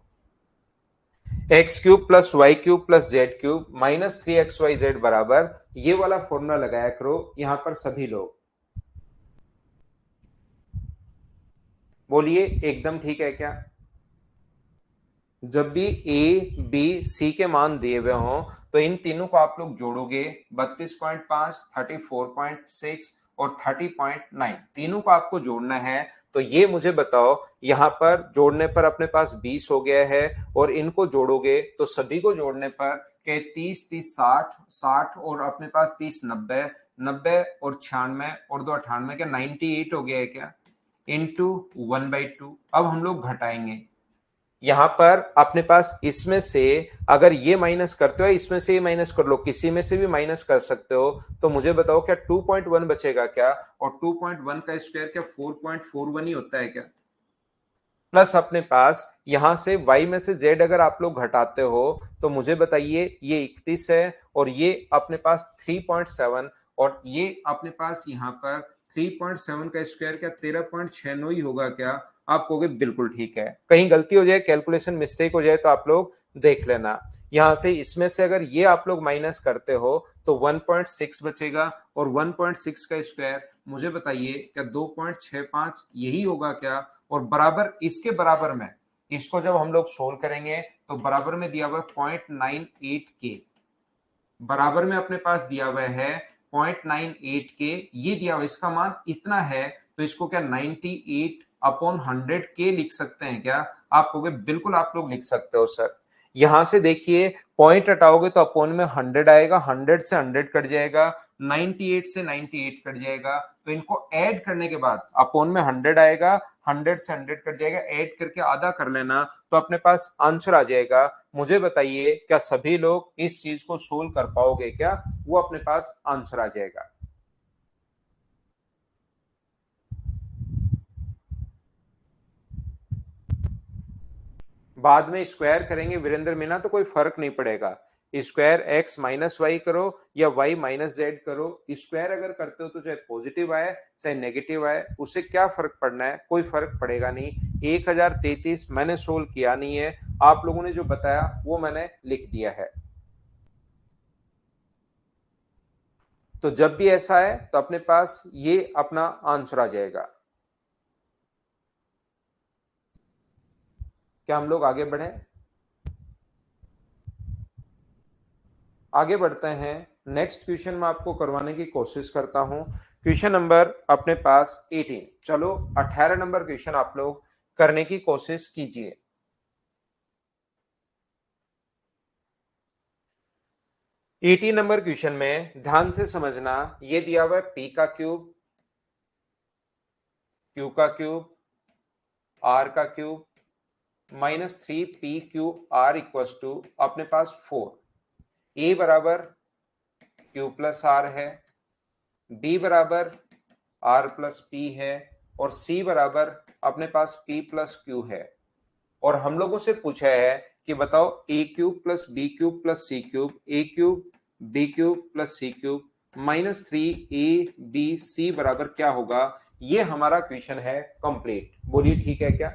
X cube plus Y cube plus Z cube minus 3xyz बराबर, ये वाला फॉर्मूला लगाया करो यहां पर सभी लोग। बोलिए एकदम ठीक है क्या? जब भी ए बी सी के मान दिए हुए हों, तो इन तीनों को आप लोग जोड़ोगे, 32.5, 34.6 और 30.9, तीनों को आपको जोड़ना है। तो ये मुझे बताओ, यहां पर जोड़ने पर अपने पास 20 हो गया है, और इनको जोड़ोगे तो सभी को जोड़ने पर के 30 30 60 60 और अपने पास 30 90 90 और 96 और 2 98 क्या 98 हो गया है क्या, इंटू 1/2। अब हम लोग घटाएंगे, यहां पर अपने पास इसमें से अगर ये माइनस करते हो, इसमें से ये माइनस कर लो, किसी में से भी माइनस कर सकते हो, तो मुझे बताओ क्या 2.1 बचेगा क्या, और 2.1 का स्क्वायर क्या 4.41 ही होता है क्या। प्लस अपने पास यहां से y में से z अगर आप लोग घटाते हो, तो मुझे बताइए ये 31 है, और ये अपने पास 3.7, और ये अपने पास यहां पर 3.7 का स्क्वायर क्या 13.69 ही होगा क्या। आप कहोगे बिल्कुल ठीक है, कहीं गलती हो जाए, कैलकुलेशन मिस्टेक हो जाए तो आप लोग देख लेना। यहां से इसमें से अगर ये आप लोग माइनस करते हो तो 1.6 बचेगा, और 1.6 का स्क्वायर मुझे बताइए क्या 2.65 यही होगा क्या। और बराबर इसके बराबर में इसको जब हम लोग सोल्व करेंगे, तो बराबर में दिया हुआ 0.98 के, बराबर में अपने पास दिया हुआ है 0.98 के, ये दिया हुआ इसका मान इतना है, तो इसको क्या 98/100 के लिख सकते हैं क्या। आप कहोगे बिल्कुल आप लोग लिख सकते हो सर। यहां से देखिए पॉइंट हटाओगे तो अपॉन में 100 आएगा, 100 से 100 कट जाएगा, 98 से 98 कट जाएगा, तो इनको ऐड करने के बाद अपॉन में 100 आएगा, 100 से 100 कट जाएगा, ऐड करके आधा कर लेना, तो अपने पास आंसर आ जाएगा। मुझे बताइए क्या सभी लोग इस चीज को सोल्व कर पाओगे क्या, वो अपने पास आंसर आ जाएगा। बाद में स्क्वायर करेंगे वीरेंद्र मीना, तो कोई फर्क नहीं पड़ेगा, स्क्वायर एक्स माइनस वाई करो या वाई माइनस जेड करो, स्क्वायर अगर करते हो तो चाहे पॉजिटिव आए चाहे नेगेटिव आए, उससे क्या फर्क पड़ना है, कोई फर्क पड़ेगा नहीं। 1033 मैंने सोल्व किया नहीं है, आप लोगों ने जो बताया वो मैंने लिख दिया है। तो जब भी ऐसा है तो अपने पास ये अपना आंसर आ जाएगा। क्या हम लोग आगे बढ़े? आगे बढ़ते हैं, नेक्स्ट क्वेश्चन में आपको करवाने की कोशिश करता हूं। क्वेश्चन नंबर अपने पास 18, चलो 18 नंबर क्वेश्चन आप लोग करने की कोशिश कीजिए। 18 नंबर क्वेश्चन में ध्यान से समझना, ये दिया हुआ है p का क्यूब, q का क्यूब, r का क्यूब -3p/q/r इक्वल टू अपने पास 4। a बराबर q प्लस आर है, b बराबर r प्लस p है, और c बराबर अपने पास p प्लस q है। और हम लोगों से पूछा है कि बताओ a cube plus b cube plus c cube, a cube b cube plus c cube -3ab c बराबर क्या होगा। ये हमारा क्वेश्चन है कंप्लीट। बोलिए ठीक है क्या?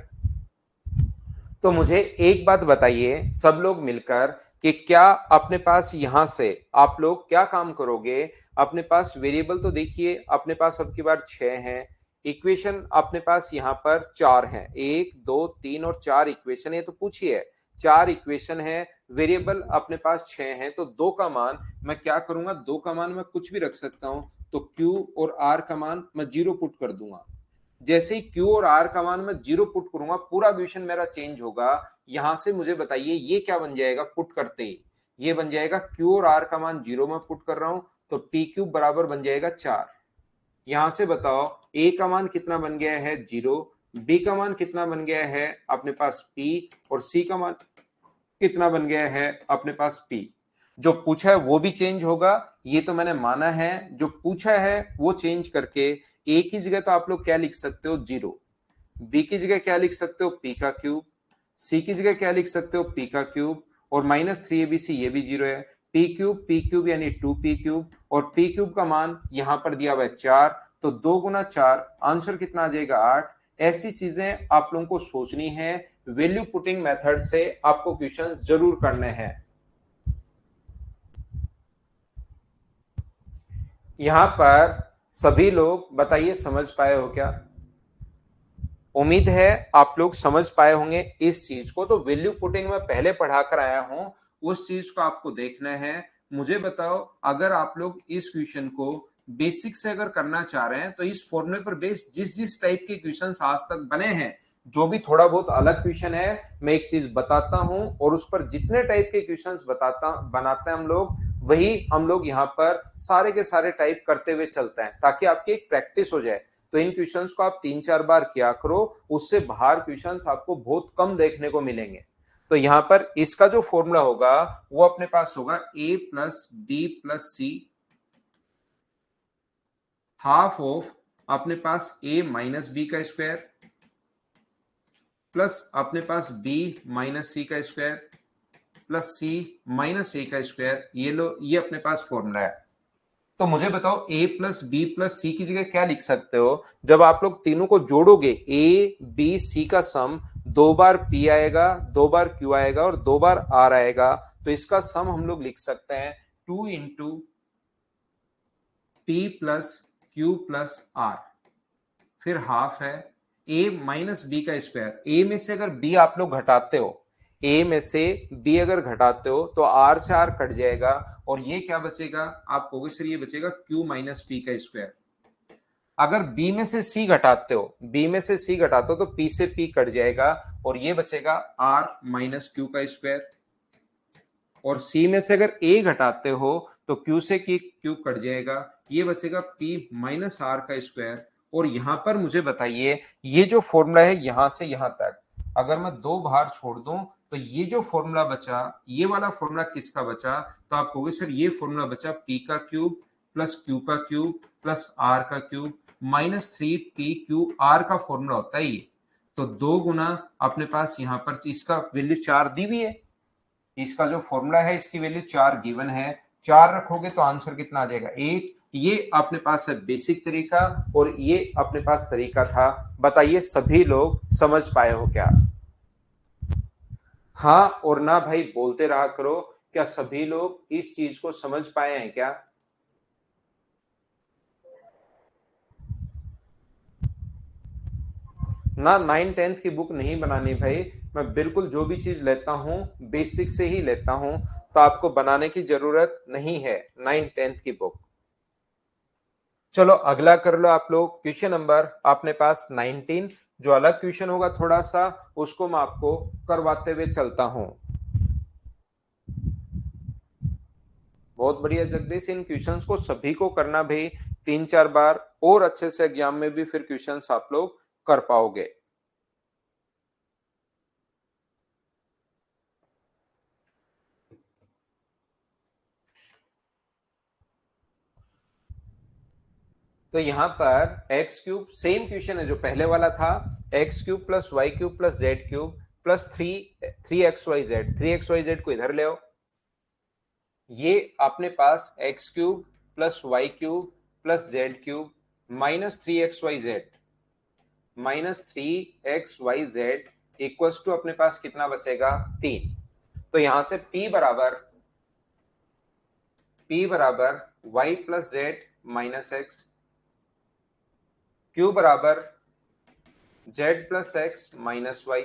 तो मुझे एक बात बताइए सब लोग मिलकर कि क्या अपने पास यहां से आप लोग क्या काम करोगे? अपने पास वेरिएबल तो देखिए अपने पास अब की बार 6 हैं, इक्वेशन अपने पास यहाँ पर 4 हैं, 1 2 3 और 4 इक्वेशन है। तो पूछिए 4 इक्वेशन है, वेरिएबल अपने पास 6 हैं, तो 2 का मान मैं क्या करूंगा, 2 का मान मैं कुछ भी रख सकता हूं। तो Q और R का मान मैं 0 पुट कर दूंगा। जैसे ही Q और R का मान मैं 0 पुट करूंगा पूरा क्वेश्चन मेरा चेंज होगा। यहां से मुझे बताइए ये क्या बन जाएगा पुट करते ही? ये बन जाएगा Q और R का मान 0 में पुट कर रहा हूं तो P क्यूब बराबर बन जाएगा 4। यहां से बताओ A का मान कितना बन गया है 0, B का मान कितना बन गया है अपने पास P, और C का मान कितना बन गया है अपने पास P। जो पूछा है वो भी चेंज होगा, ये तो मैंने माना है। जो पूछा है वो चेंज करके ए की जगह तो आप लोग क्या लिख सकते हो 0, बी की जगह क्या लिख सकते हो पी का क्यूब, सी की जगह क्या लिख सकते हो पी का क्यूब, और -3abc ये भी 0 है। पी क्यूब यानी 2p क्यूब, और पी क्यूब का मान यहां पर दिया हुआ है 4, तो 2 गुना 4 आंसर कितना आ जाएगा 8। ऐसी चीजें आप लोगों को सोचनी है, वैल्यू पुटिंग मेथड से आपको क्वेश्चन जरूर करने हैं। यहां पर सभी लोग बताइए समझ पाए हो क्या? उम्मीद है आप लोग समझ पाए होंगे इस चीज को। तो वैल्यू पुटिंग में पहले पढ़ाकर आया हूं, उस चीज को आपको देखना है। मुझे बताओ अगर आप लोग इस क्वेश्चन को बेसिक से अगर करना चाह रहे हैं तो इस फॉर्मूले पर बेस्ड जिस जिस टाइप के क्वेश्चंस आज तक बने हैं, जो भी थोड़ा बहुत अलग क्वेश्चन है मैं एक चीज बताता हूं, और उस पर जितने टाइप के क्वेश्चंस बनाते हैं हम लोग, वही हम लोग यहाँ पर सारे के सारे टाइप करते हुए चलते हैं ताकि आपकी एक प्रैक्टिस हो जाए। तो इन क्वेश्चंस को आप 3-4 बार किया करो, उससे बाहर क्वेश्चंस आपको बहुत कम देखने को मिलेंगे। तो यहां पर इसका जो फॉर्मूला होगा वो अपने पास होगा a plus B plus c half of अपने पास a माइनस बी का स्क्वायर प्लस अपने पास b माइनस सी का square plus c minus a का स्क्वायर। ये लो, ये अपने पास फॉर्मूला है। तो मुझे बताओ a प्लस बी प्लस सी की जगह क्या लिख सकते हो? जब आप लोग तीनों को जोड़ोगे a b c का सम 2 बार p आएगा, 2 बार q आएगा और 2 बार r आएगा, तो इसका सम हम लोग लिख सकते हैं 2 into p plus q plus r, फिर हाफ है a माइनस बी का स्क्वायर। a में से अगर b आप लोग घटाते हो, a में से b अगर घटाते हो तो r से r कट जाएगा, और ये क्या बचेगा आप कहोगे सर ये बचेगा q माइनस p का स्क्वायर। अगर b में से c घटाते हो, b में से c घटाते हो तो p से p कट जाएगा, और ये बचेगा r माइनस q का स्क्वायर। और c में से अगर a घटाते हो तो q से q कट जाएगा, ये बचेगा p माइनस r का स्क्वायर। और यहां पर मुझे बताइए ये जो फॉर्मूला है यहां से यहां तक अगर मैं 2 बाहर छोड़ दूं तो ये जो फॉर्मूला बचा, ये वाला फॉर्मूला किसका बचा? तो आप कहोगे सर ये फॉर्मूला बचा p का क्यूब प्लस q का क्यूब प्लस r का क्यूब -3pqr का फॉर्मूला होता है ये। तो 2 गुना अपने पास यहां पर इसका वैल्यू 4 दी हुई है, इसका जो फॉर्मूला है इसकी वैल्यू 4 गिवन है, 4 रखोगे तो आंसर कितना आ जाएगा 8। ये अपने पास है बेसिक तरीका, और ये अपने पास तरीका था। बताइए सभी लोग समझ पाए हो क्या? हाँ और ना भाई बोलते रहा करो। क्या सभी लोग इस चीज को समझ पाए हैं क्या? ना 9-10 की बुक नहीं बनानी भाई, मैं बिल्कुल जो भी चीज लेता हूं बेसिक से ही लेता हूं, तो आपको बनाने की जरूरत नहीं है 9-10 की बुक। चलो अगला कर लो आप लोग, क्वेश्चन नंबर अपने पास 19। जो अलग क्वेश्चन होगा थोड़ा सा उसको मैं आपको करवाते हुए चलता हूं। बहुत बढ़िया जगदीश, इन क्वेश्चंस को सभी को करना भाई 3-4 बार, और अच्छे से एग्जाम में भी फिर क्वेश्चंस आप लोग कर पाओगे। तो यहां पर एक्स क्यूब सेम क्वेश्चन है जो पहले वाला था, X cube plus Y cube plus Z cube plus three X Y Z को इधर ले आओ। ये अपने पास X cube plus Y cube plus Z cube -3xyz equals to अपने पास कितना बचेगा 3। तो यहां से P बराबर y plus Z minus x, Q बराबर z plus x minus y,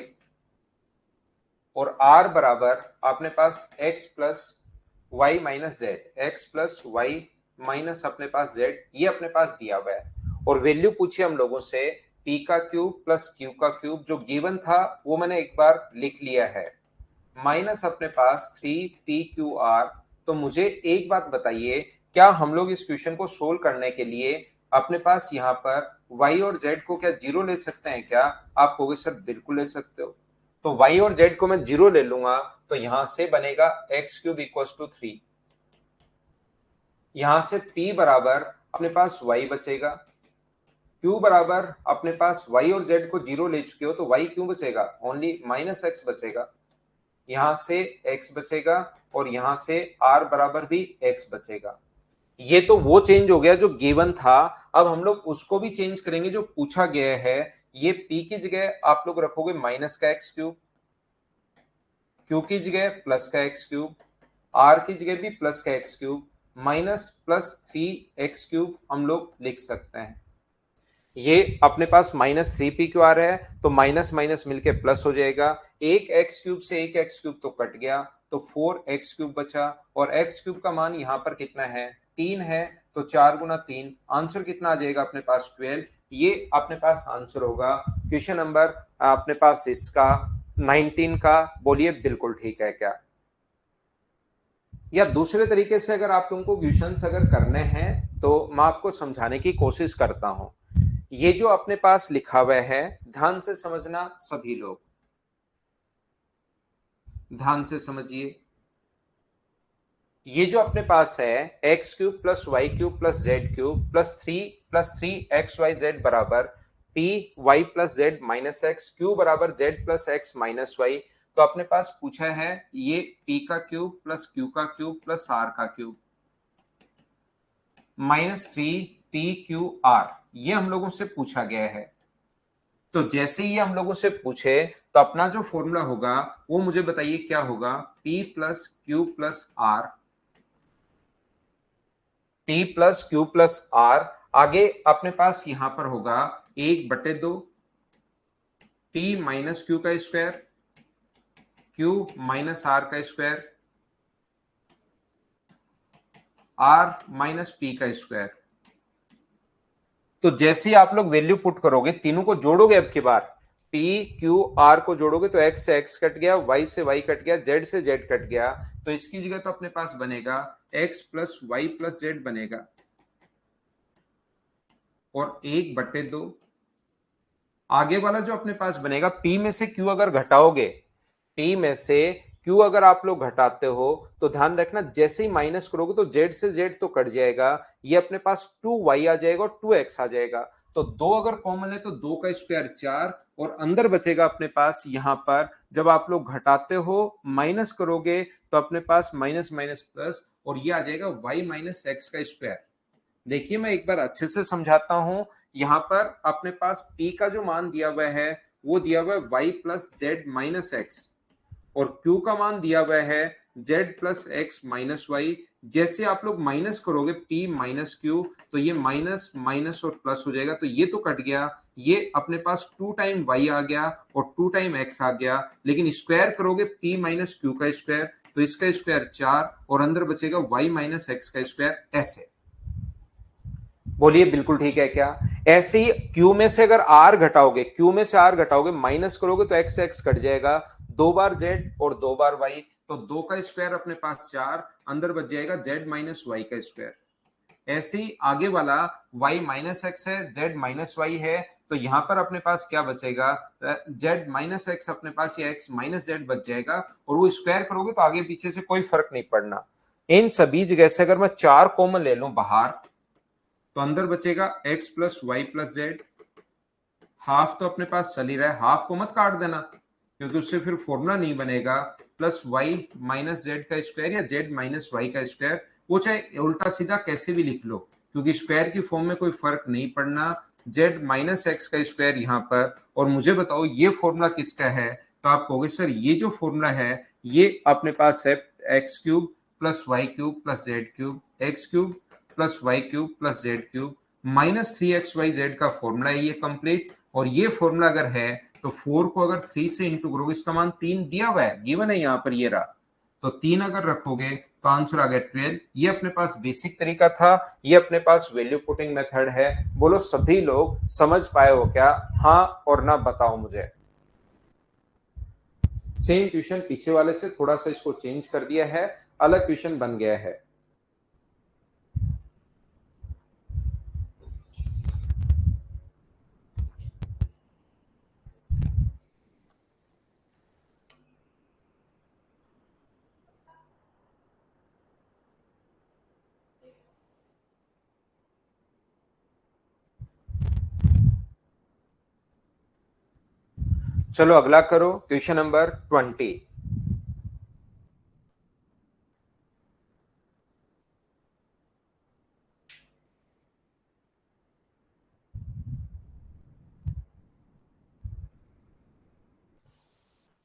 और R बराबर अपने पास x plus Y minus z, x plus Y minus अपने पास z, ये अपने पास दिया हुआ है। और वैल्यू पूछी हम लोगों से p का क्यूब प्लस q का क्यूब, जो गिवन था वो मैंने एक बार लिख लिया है, माइनस अपने पास 3pqr। तो मुझे एक बात बताइए, क्या हम लोग इस क्वेश्चन को सोल्व करने के लिए अपने पास यहाँ पर y और z को क्या जीरो ले सकते हैं क्या? आप कहोगे सर बिल्कुल ले सकते हो। तो y और z को मैं जीरो ले लूंगा तो यहां से बनेगा एक्स क्यूब इक्वल टू 3। यहां से p बराबर अपने पास y बचेगा, q बराबर अपने पास y और z को जीरो ले चुके हो तो y क्यों बचेगा, ओनली माइनस एक्स बचेगा। यहां से x बचेगा और यहां से r बराबर भी x बचेगा। ये तो वो चेंज हो गया जो गिवन था। अब हम लोग उसको भी चेंज करेंगे जो पूछा गया है। ये p की जगह आप लोग रखोगे माइनस का एक्स क्यूब, q की जगह प्लस का एक्स क्यूब, r की जगह भी प्लस का x cube, minus plus 3x cube हम लोग लिख सकते हैं। ये अपने पास -3pqr है तो माइनस माइनस मिलके प्लस हो जाएगा। एक एक्स क्यूब से एक एक्स क्यूब तो कट गया तो 4x क्यूब बचा, और x क्यूब का मान यहां पर कितना है 3 है, तो 4 गुना 3, आंसर कितना आ जाएगा अपने पास 12। ये अपने पास आंसर होगा क्वेश्चन नंबर अपने पास इसका 19 का। बोलिए बिल्कुल ठीक है क्या? या दूसरे तरीके से अगर आप लोगों को क्वेश्चंस अगर करने हैं तो मैं आपको समझाने की कोशिश करता हूं। ये जो अपने पास लिखा हुआ है, ध्यान से समझना सभी लोग, ध्यान से समझिए। ये जो अपने पास है x cube plus Y cube plus Z cube plus three X Y Z बराबर P Y plus Z minus X, Q बराबर Z plus x minus Y. तो अपने पास पूछा है ये p का क्यूब प्लस q का क्यूब प्लस r का क्यूब -3pqr, ये हम लोगों से पूछा गया है। तो जैसे ही हम लोगों से पूछे तो अपना जो फॉर्मूला होगा वो मुझे बताइए क्या होगा, p plus Q plus r, p plus Q plus r. आगे अपने पास यहां पर होगा 1/2 p माइनस क्यू का स्क्वायर, q माइनस आर का स्क्वायर, r माइनस p का स्क्वायर। तो जैसे ही आप लोग वैल्यू पुट करोगे, तीनों को जोड़ोगे, अब की बार p q r को जोड़ोगे तो x से x कट गया, y से y कट गया, z से z कट गया, तो इसकी जगह तो अपने पास बनेगा x plus Y plus z बनेगा, और 1/2 आगे वाला जो अपने पास बनेगा p में से q अगर घटाओगे, p में से q अगर आप लोग घटाते हो तो ध्यान रखना जैसे ही माइनस करोगे तो z से z तो कट जाएगा, ये अपने पास 2y आ जाएगा और 2x आ जाएगा। तो दो अगर कॉमन है तो 2 का स्क्वायर 4, और अंदर बचेगा अपने पास यहां पर जब आप लोग घटाते हो माइनस करोगे तो अपने पास माइनस माइनस प्लस, और ये आ जाएगा y माइनस एक्स का स्क्वायर। देखिए मैं एक बार अच्छे से समझाता हूं। यहां पर अपने पास p का जो मान दिया हुआ है वो दिया हुआ है y plus Z minus x, और q का मान दिया हुआ है z plus x minus y. जैसे आप लोग माइनस करोगे p माइनस q तो ये माइनस माइनस और प्लस हो जाएगा, तो ये तो कट गया, ये अपने पास 2 टाइम y आ गया और 2 टाइम x आ गया, लेकिन स्क्वायर करोगे p माइनस q का स्क्वायर तो इसका स्क्वायर 4, और अंदर बचेगा y माइनस एक्स का स्क्वायर। ऐसे बोलिए बिल्कुल ठीक है क्या? ऐसे ही Q में से अगर R घटाओगे, Q में से R घटाओगे माइनस करोगे तो x से x कट जाएगा, 2 बार z और 2 बार y, तो 2 का स्क्वायर अपने पास 4, अंदर बच जाएगा z माइनस वाई का स्क्वायर। ऐसे ही आगे वाला y माइनस एक्स है, z माइनस वाई है, तो यहां पर अपने पास क्या बचेगा, z माइनस एक्स अपने पास या x माइनस जेड बच जाएगा, और वो स्क्वायर करोगे तो आगे पीछे से कोई फर्क नहीं पड़ना। इन सभी जगह से अगर मैं 4 कॉमन ले लूं बाहर तो अंदर बचेगा x plus Y plus z, half तो अपने पास चल ही रहा है, हाफ को मत काट देना क्योंकि उससे फिर फॉर्मूला नहीं बनेगा, प्लस वाई माइनस जेड का स्क्वायर या जेड माइनस वाई का स्क्वायर, वो चाहे उल्टा सीधा कैसे भी लिख लो क्योंकि स्क्वायर की फॉर्म में कोई फर्क नहीं पड़ना। z माइनस एक्स का स्क्वायर यहाँ पर, और मुझे बताओ ये फॉर्मूला किसका है, तो आप कहोगे सर ये जो फॉर्मूला है ये अपने पास है x cube plus Y cube plus Z cube, x cube plus Y cube plus Z cube minus 3xyz का फॉर्मूला है ये कंप्लीट। और ये फॉर्मूला अगर है तो 4 को अगर 3 से इंटू करोगे, इसका मान 3 दिया हुआ है, गिवन है यहाँ पर ये रहा, तो 3 अगर रखोगे तो आंसर आ गया 12। ये अपने पास बेसिक तरीका था, ये अपने पास वैल्यू पुटिंग मेथड है। बोलो सभी लोग समझ पाए हो क्या? हाँ और ना बताओ मुझे। सेम क्वेश्चन पीछे वाले से थोड़ा सा इसको चेंज कर दिया है, अलग क्वेश्चन बन गया है। चलो अगला करो, question number 20।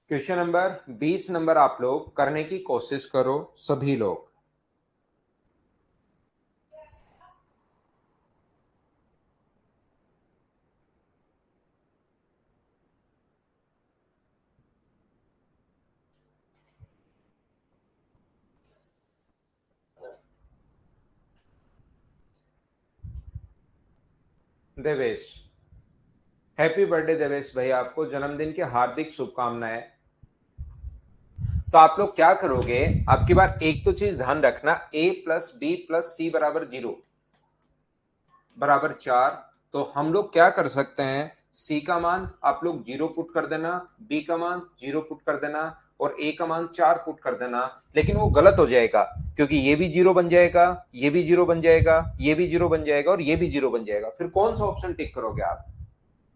Question number 20 number आप लोग करने की कोशिश करो सभी लोग। देवेश, हैप्पी बर्थडे देवेश भाई, आपको जन्मदिन की हार्दिक शुभकामनाएं। तो आप लोग क्या करोगे, आपकी बार एक तो चीज ध्यान रखना, a प्लस बी प्लस सी बराबर 0 बराबर 4। तो हम लोग क्या कर सकते हैं, c का मान आप लोग 0 पुट कर देना, b का मान 0 पुट कर देना और a का मान 4 पुट कर देना। लेकिन वो गलत हो जाएगा क्योंकि ये भी 0 बन जाएगा, ये भी 0 बन जाएगा, ये भी 0 बन जाएगा और ये भी 0 बन जाएगा। फिर कौन सा ऑप्शन टिक करोगे आप?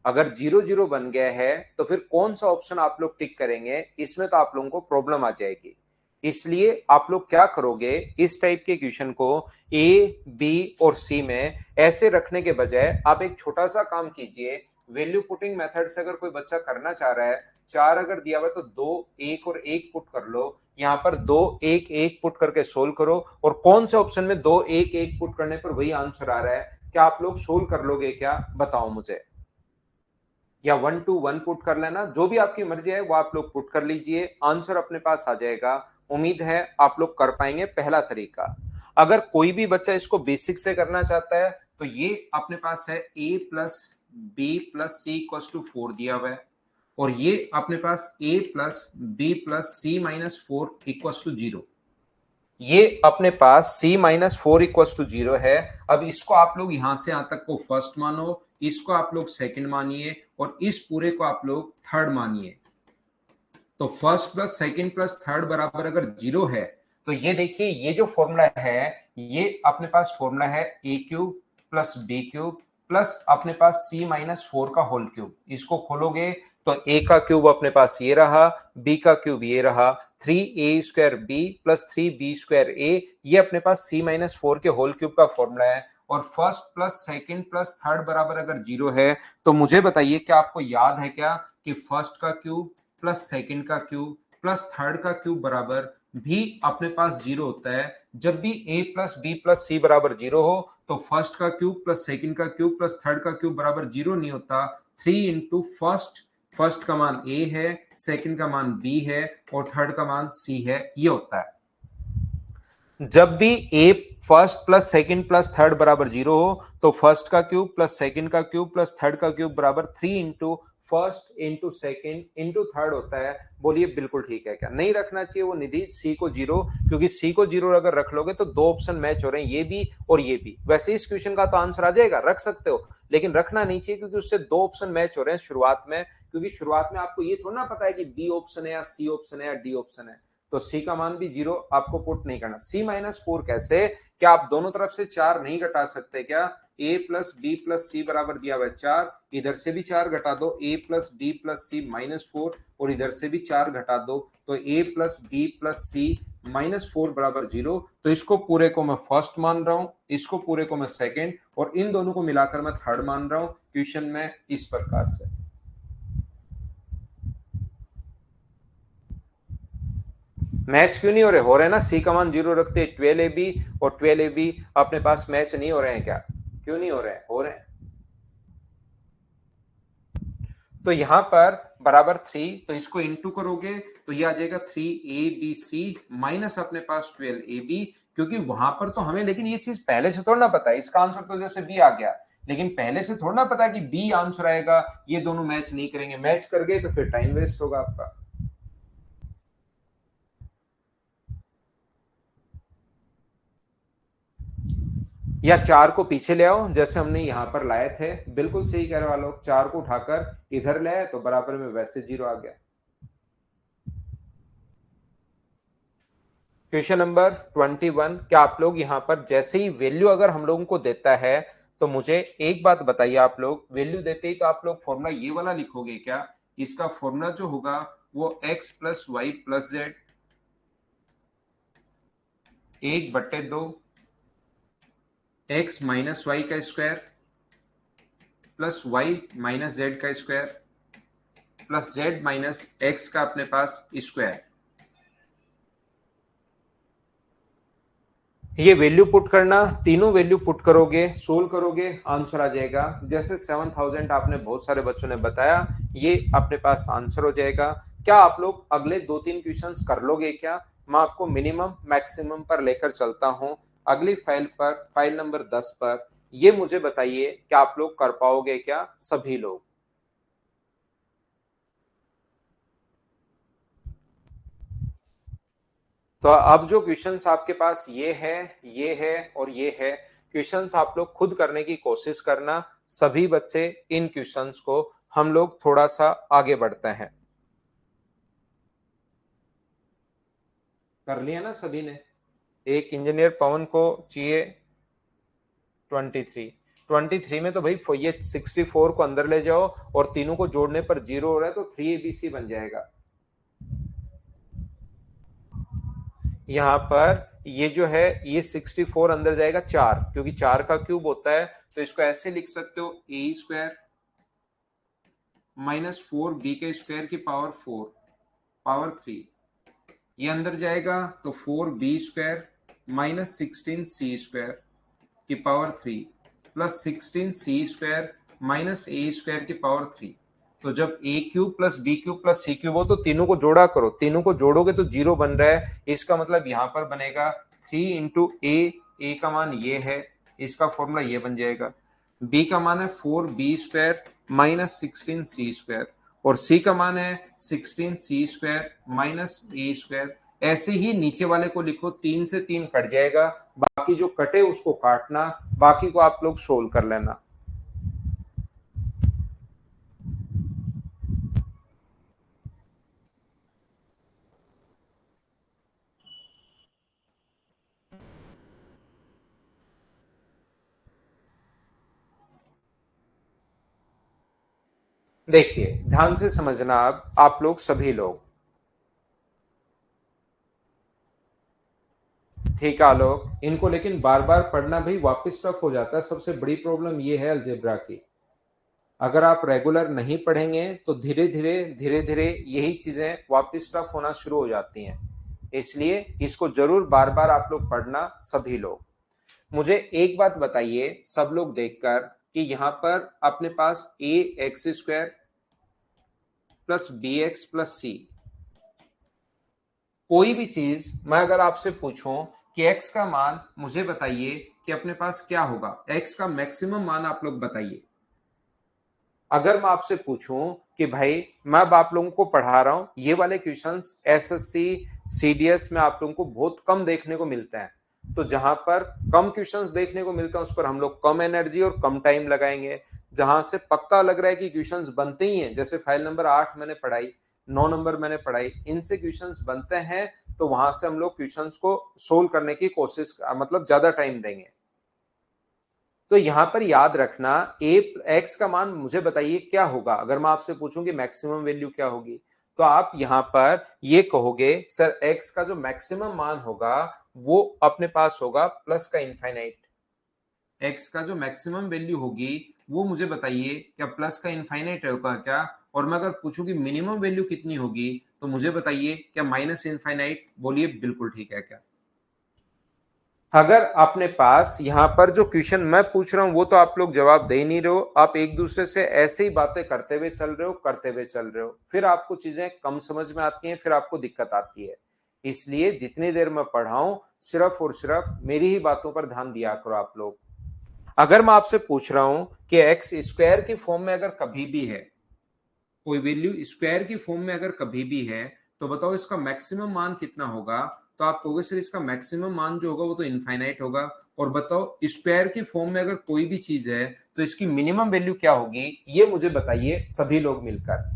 अगर 0 0 बन गया है तो फिर कौन सा ऑप्शन आप लोग टिक करेंगे, इसमें तो आप लोगों को प्रॉब्लम आ जाएगी। इसलिए आप लोग क्या करोगे, इस टाइप के क्वेश्चन को ए बी और सी में ऐसे रखने के बजाय आप एक छोटा सा काम कीजिए। वैल्यू पुटिंग मेथड से अगर कोई बच्चा करना चाह रहा है, 4 अगर दिया हुआ है तो 2 1 और 1 पुट कर लो, यहाँ पर 2 1 1 पुट करके सोल्व करो। और कौन से ऑप्शन में 2 1 1 पुट करने पर वही आंसर आ रहा है, क्या आप लोग सोल्व कर लोगे क्या, बताओ मुझे। या 1 2 1 पुट कर लेना, जो भी आपकी मर्जी है वो आप लोग पुट कर लीजिए, आंसर अपने पास आ जाएगा। उम्मीद है आप लोग कर पाएंगे पहला तरीका। अगर कोई भी बच्चा इसको बेसिक से करना चाहता है तो ये अपने पास है a plus B plus c equal to 4 दिया हुआ है, और ये अपने पास a plus B plus c minus 4 equal to 0। ये अपने पास c माइनस 4 इक्वल टू 0 है। अब इसको आप लोग यहां से यहां तक को फर्स्ट मानो, इसको आप लोग सेकंड मानिए और इस पूरे को आप लोग थर्ड मानिए। तो first plus second plus third बराबर अगर 0 है तो ये देखिए, ये जो फॉर्मूला है ये अपने पास फॉर्मूला है A cube plus B cube plus अपने पास सी माइनस 4 का होल क्यूब। इसको खोलोगे तो ए का क्यूब अपने पास ये रहा, बी का क्यूब ये रहा, 3a² बी प्लस 3b² ए, ये अपने पास सी माइनस 4 के होल क्यूब का फॉर्मूला है। और first plus second plus third बराबर अगर 0 है तो मुझे बताइए क्या आपको याद है क्या कि फर्स्ट का क्यूब प्लस सेकंड का क्यूब प्लस थर्ड का क्यूब बराबर भी अपने पास 0 होता है। जब भी a प्लस बी प्लस सी बराबर 0 हो तो फर्स्ट का क्यूब प्लस सेकंड का क्यूब प्लस थर्ड का क्यूब बराबर 0 नहीं होता। 3 इंटू फर्स्ट का मान a है, सेकंड का मान b है और थर्ड का मान c है, ये होता है। जब भी a first plus second plus third बराबर 0 हो तो फर्स्ट का क्यूब प्लस सेकंड का क्यूब प्लस थर्ड का क्यूब बराबर 3 into first into second into third होता है। बोलिए बिल्कुल ठीक है क्या? नहीं रखना चाहिए वो निधि c को 0, क्योंकि c को 0 अगर रख लोगे तो दो ऑप्शन मैच हो रहे हैं, ये भी और ये भी। वैसे इस क्वेश्चन का तो आंसर आ जाएगा, रख सकते हो, लेकिन रखना नहीं चाहिए क्योंकि उससे दो ऑप्शन मैच हो रहे हैं शुरुआत में। क्योंकि शुरुआत में आपको ये थोड़ा ना पता है कि बी ऑप्शन है या सी ऑप्शन है या डी ऑप्शन है, तो c का मान भी 0 आपको पुट नहीं करना। c माइनस 4 कैसे? क्या आप दोनों तरफ से 4 नहीं घटा सकते क्या? a प्लस बी प्लस सी बराबर दिया हुआ है 4, इधर से भी 4 घटा दो, a plus B plus c minus 4, और इधर से भी 4 घटा दो तो a प्लस बी प्लस सी -4 बराबर 0, तो इसको पूरे को मैं फर्स्ट मान रहा हूं, इसको पूरे को मैं सेकंड, और इन दोनों को मिलाकर मैं थर्ड मान रहा हूं। क्वेश्चन में इस प्रकार से मैच क्यों नहीं हो रहे हैं ना, सी का मान 0 रखते 12ab और 12ab अपने पास मैच नहीं हो रहे हैं क्या? क्यों नहीं हो रहे हैं? हो रहे हैं। तो यहां पर बराबर 3, तो इसको इंटू करोगे तो ये आ जाएगा 3abc माइनस अपने पास 12ab, क्योंकि वहां पर तो हमें लेकिन ये चीज पहले से थोड़ा ना पता है, इसका आंसर तो जैसे बी आ गया, लेकिन पहले से थोड़ा ना पता है कि बी आंसर आएगा, ये दोनों मैच नहीं करेंगे, मैच कर गए तो फिर टाइम वेस्ट होगा आपका। या 4 को पीछे ले आओ, जैसे हमने यहां पर लाए थे, बिल्कुल सही कह रहे हो आलोक, 4 को उठाकर इधर ले आए तो बराबर में वैसे 0 आ गया। क्वेश्चन नंबर 21, क्या आप लोग यहां पर जैसे ही वैल्यू अगर हम लोगों को देता है तो मुझे एक बात बताइए, आप लोग वैल्यू देते ही तो आप लोग फॉर्मूला ये वाला लिखोगे क्या? इसका फॉर्मूला जो होगा वो x plus Y plus Z 1/2 x minus Y का square plus Y minus Z का square plus Z minus X का अपने पास स्क्वायर। ये वैल्यू पुट करना, तीनों वैल्यू पुट करोगे, सोल्व करोगे, आंसर आ जाएगा। जैसे 7000 आपने बहुत सारे बच्चों ने बताया, ये अपने पास आंसर हो जाएगा। क्या आप लोग अगले 2-3 क्वेश्चंस कर लोगे क्या? मैं आपको मिनिमम मैक्सिमम पर लेकर चलता हूं अगली फाइल पर, फाइल नंबर 10 पर। ये मुझे बताइए क्या आप लोग कर पाओगे क्या सभी लोग? तो अब जो क्वेश्चंस आपके पास ये है और ये है, क्वेश्चंस आप लोग खुद करने की कोशिश करना। सभी बच्चे इन क्वेश्चंस को हम लोग थोड़ा सा आगे बढ़ते हैं। कर लिया ना सभी ने? एक इंजीनियर पवन को चाहिए 23, 23 में तो भाई ये 64 को अंदर ले जाओ और तीनों को जोड़ने पर 0 हो रहा है तो 3abc बन जाएगा। यहाँ पर ये जो है ये 64 अंदर जाएगा 4, क्योंकि 4 का क्यूब होता है, तो इसको ऐसे लिख सकते हो ए स्क्वायर माइनस 4b के स्क्वायर की पावर 4 पावर 3, ये अंदर जाएगा तो 4b square minus 16c square की power 3 plus 16c square minus A square की पावर 3। तो जब A cube plus B cube plus C cube हो तो तीनों को जोड़ा करो, तीनों को जोड़ोगे तो 0 बन रहा है, इसका मतलब यहां पर बनेगा 3 इंटू ए का मान ये है, इसका फॉर्मूला ये बन जाएगा। बी का मान है 4b² माइनस 16c² और सी का मान है 16c² माइनस ए²। ऐसे ही नीचे वाले को लिखो, 3 से 3 कट जाएगा, बाकी जो कटे उसको काटना, बाकी को आप लोग सोल्व कर लेना। देखिए ध्यान से समझना, अब आप लोग सभी लोग, ठीक है आलोक, इनको लेकिन बार बार पढ़ना भाई वापस टफ हो जाता है, सबसे बड़ी प्रॉब्लम ये है अलजेब्रा की। अगर आप रेगुलर नहीं पढ़ेंगे तो धीरे धीरे यही चीजें वापस टफ होना शुरू हो जाती हैं, इसलिए इसको जरूर बार बार आप लोग पढ़ना सभी लोग। मुझे एक बात बताइए सब लोग देखकर कि यहां पर अपने पास A X square plus B X plus C, कोई भी चीज मैं अगर आपसे पूछूं कि x का मान मुझे बताइए कि अपने पास क्या होगा, x का मैक्सिमम मान आप लोग बताइए। अगर मैं आपसे पूछूं कि भाई मैं अब आप लोगों को पढ़ा रहा हूं, ये वाले क्वेश्चंस एसएससी सीडीएस में आप लोगों को बहुत कम देखने को मिलते हैं, तो जहां पर कम क्वेश्चंस देखने को मिलते हैं उस पर हम लोग कम एनर्जी और कम टाइम लगाएंगे। जहां से पक्का लग रहा है कि क्वेश्चंस बनते ही हैं, जैसे फाइल नंबर 8 मैंने पढ़ाई, 9 नंबर मैंने पढ़ाई, इनसे क्वेश्चंस बनते हैं, तो वहां से हम लोग क्वेश्चंस को सोल्व करने की कोशिश, मतलब ज्यादा टाइम देंगे। तो यहां पर याद रखना, ए एक्स का मान मुझे बताइए क्या होगा, अगर मैं आपसे पूछूं कि मैक्सिमम वैल्यू क्या होगी, तो आप यहां पर ये कहोगे सर x का जो मैक्सिमम मान होगा वो अपने पास होगा प्लस का इनफाइनाइट। x का जो मैक्सिमम वैल्यू होगी वो मुझे बताइए क्या प्लस का इनफाइनाइट होगा क्या? और मैं अगर पूछूं कि मिनिमम वैल्यू कितनी होगी तो मुझे बताइए क्या माइनस इनफाइनाइट? बोलिए बिल्कुल ठीक है क्या? अगर अपने पास यहाँ पर जो क्वेश्चन मैं पूछ रहा हूं वो तो आप लोग जवाब दे नहीं रहे हो, आप एक दूसरे से ऐसे ही बातें करते हुए चल रहे हो, करते हुए चल रहे हो, फिर आपको चीजें कम समझ में आती हैं, फिर आपको दिक्कत आती है। इसलिए जितनी देर मैं पढ़ाऊं सिर्फ और सिर्फ मेरी ही बातों पर ध्यान दिया करो आप लोग। अगर मैं आपसे पूछ रहा हूं कि एक्स स्क्वायर की फॉर्म में अगर कभी भी है, कोई वैल्यू स्क्वायर की फॉर्म में अगर कभी भी है, तो बताओ इसका मैक्सिमम मान कितना होगा? तो आप कहोगे सर इसका मैक्सिमम मान जो होगा वो तो इनफाइनाइट होगा। और बताओ स्क्वायर की फॉर्म में अगर कोई भी चीज है तो इसकी मिनिमम वैल्यू क्या होगी? ये मुझे बताइए सभी लोग मिलकर।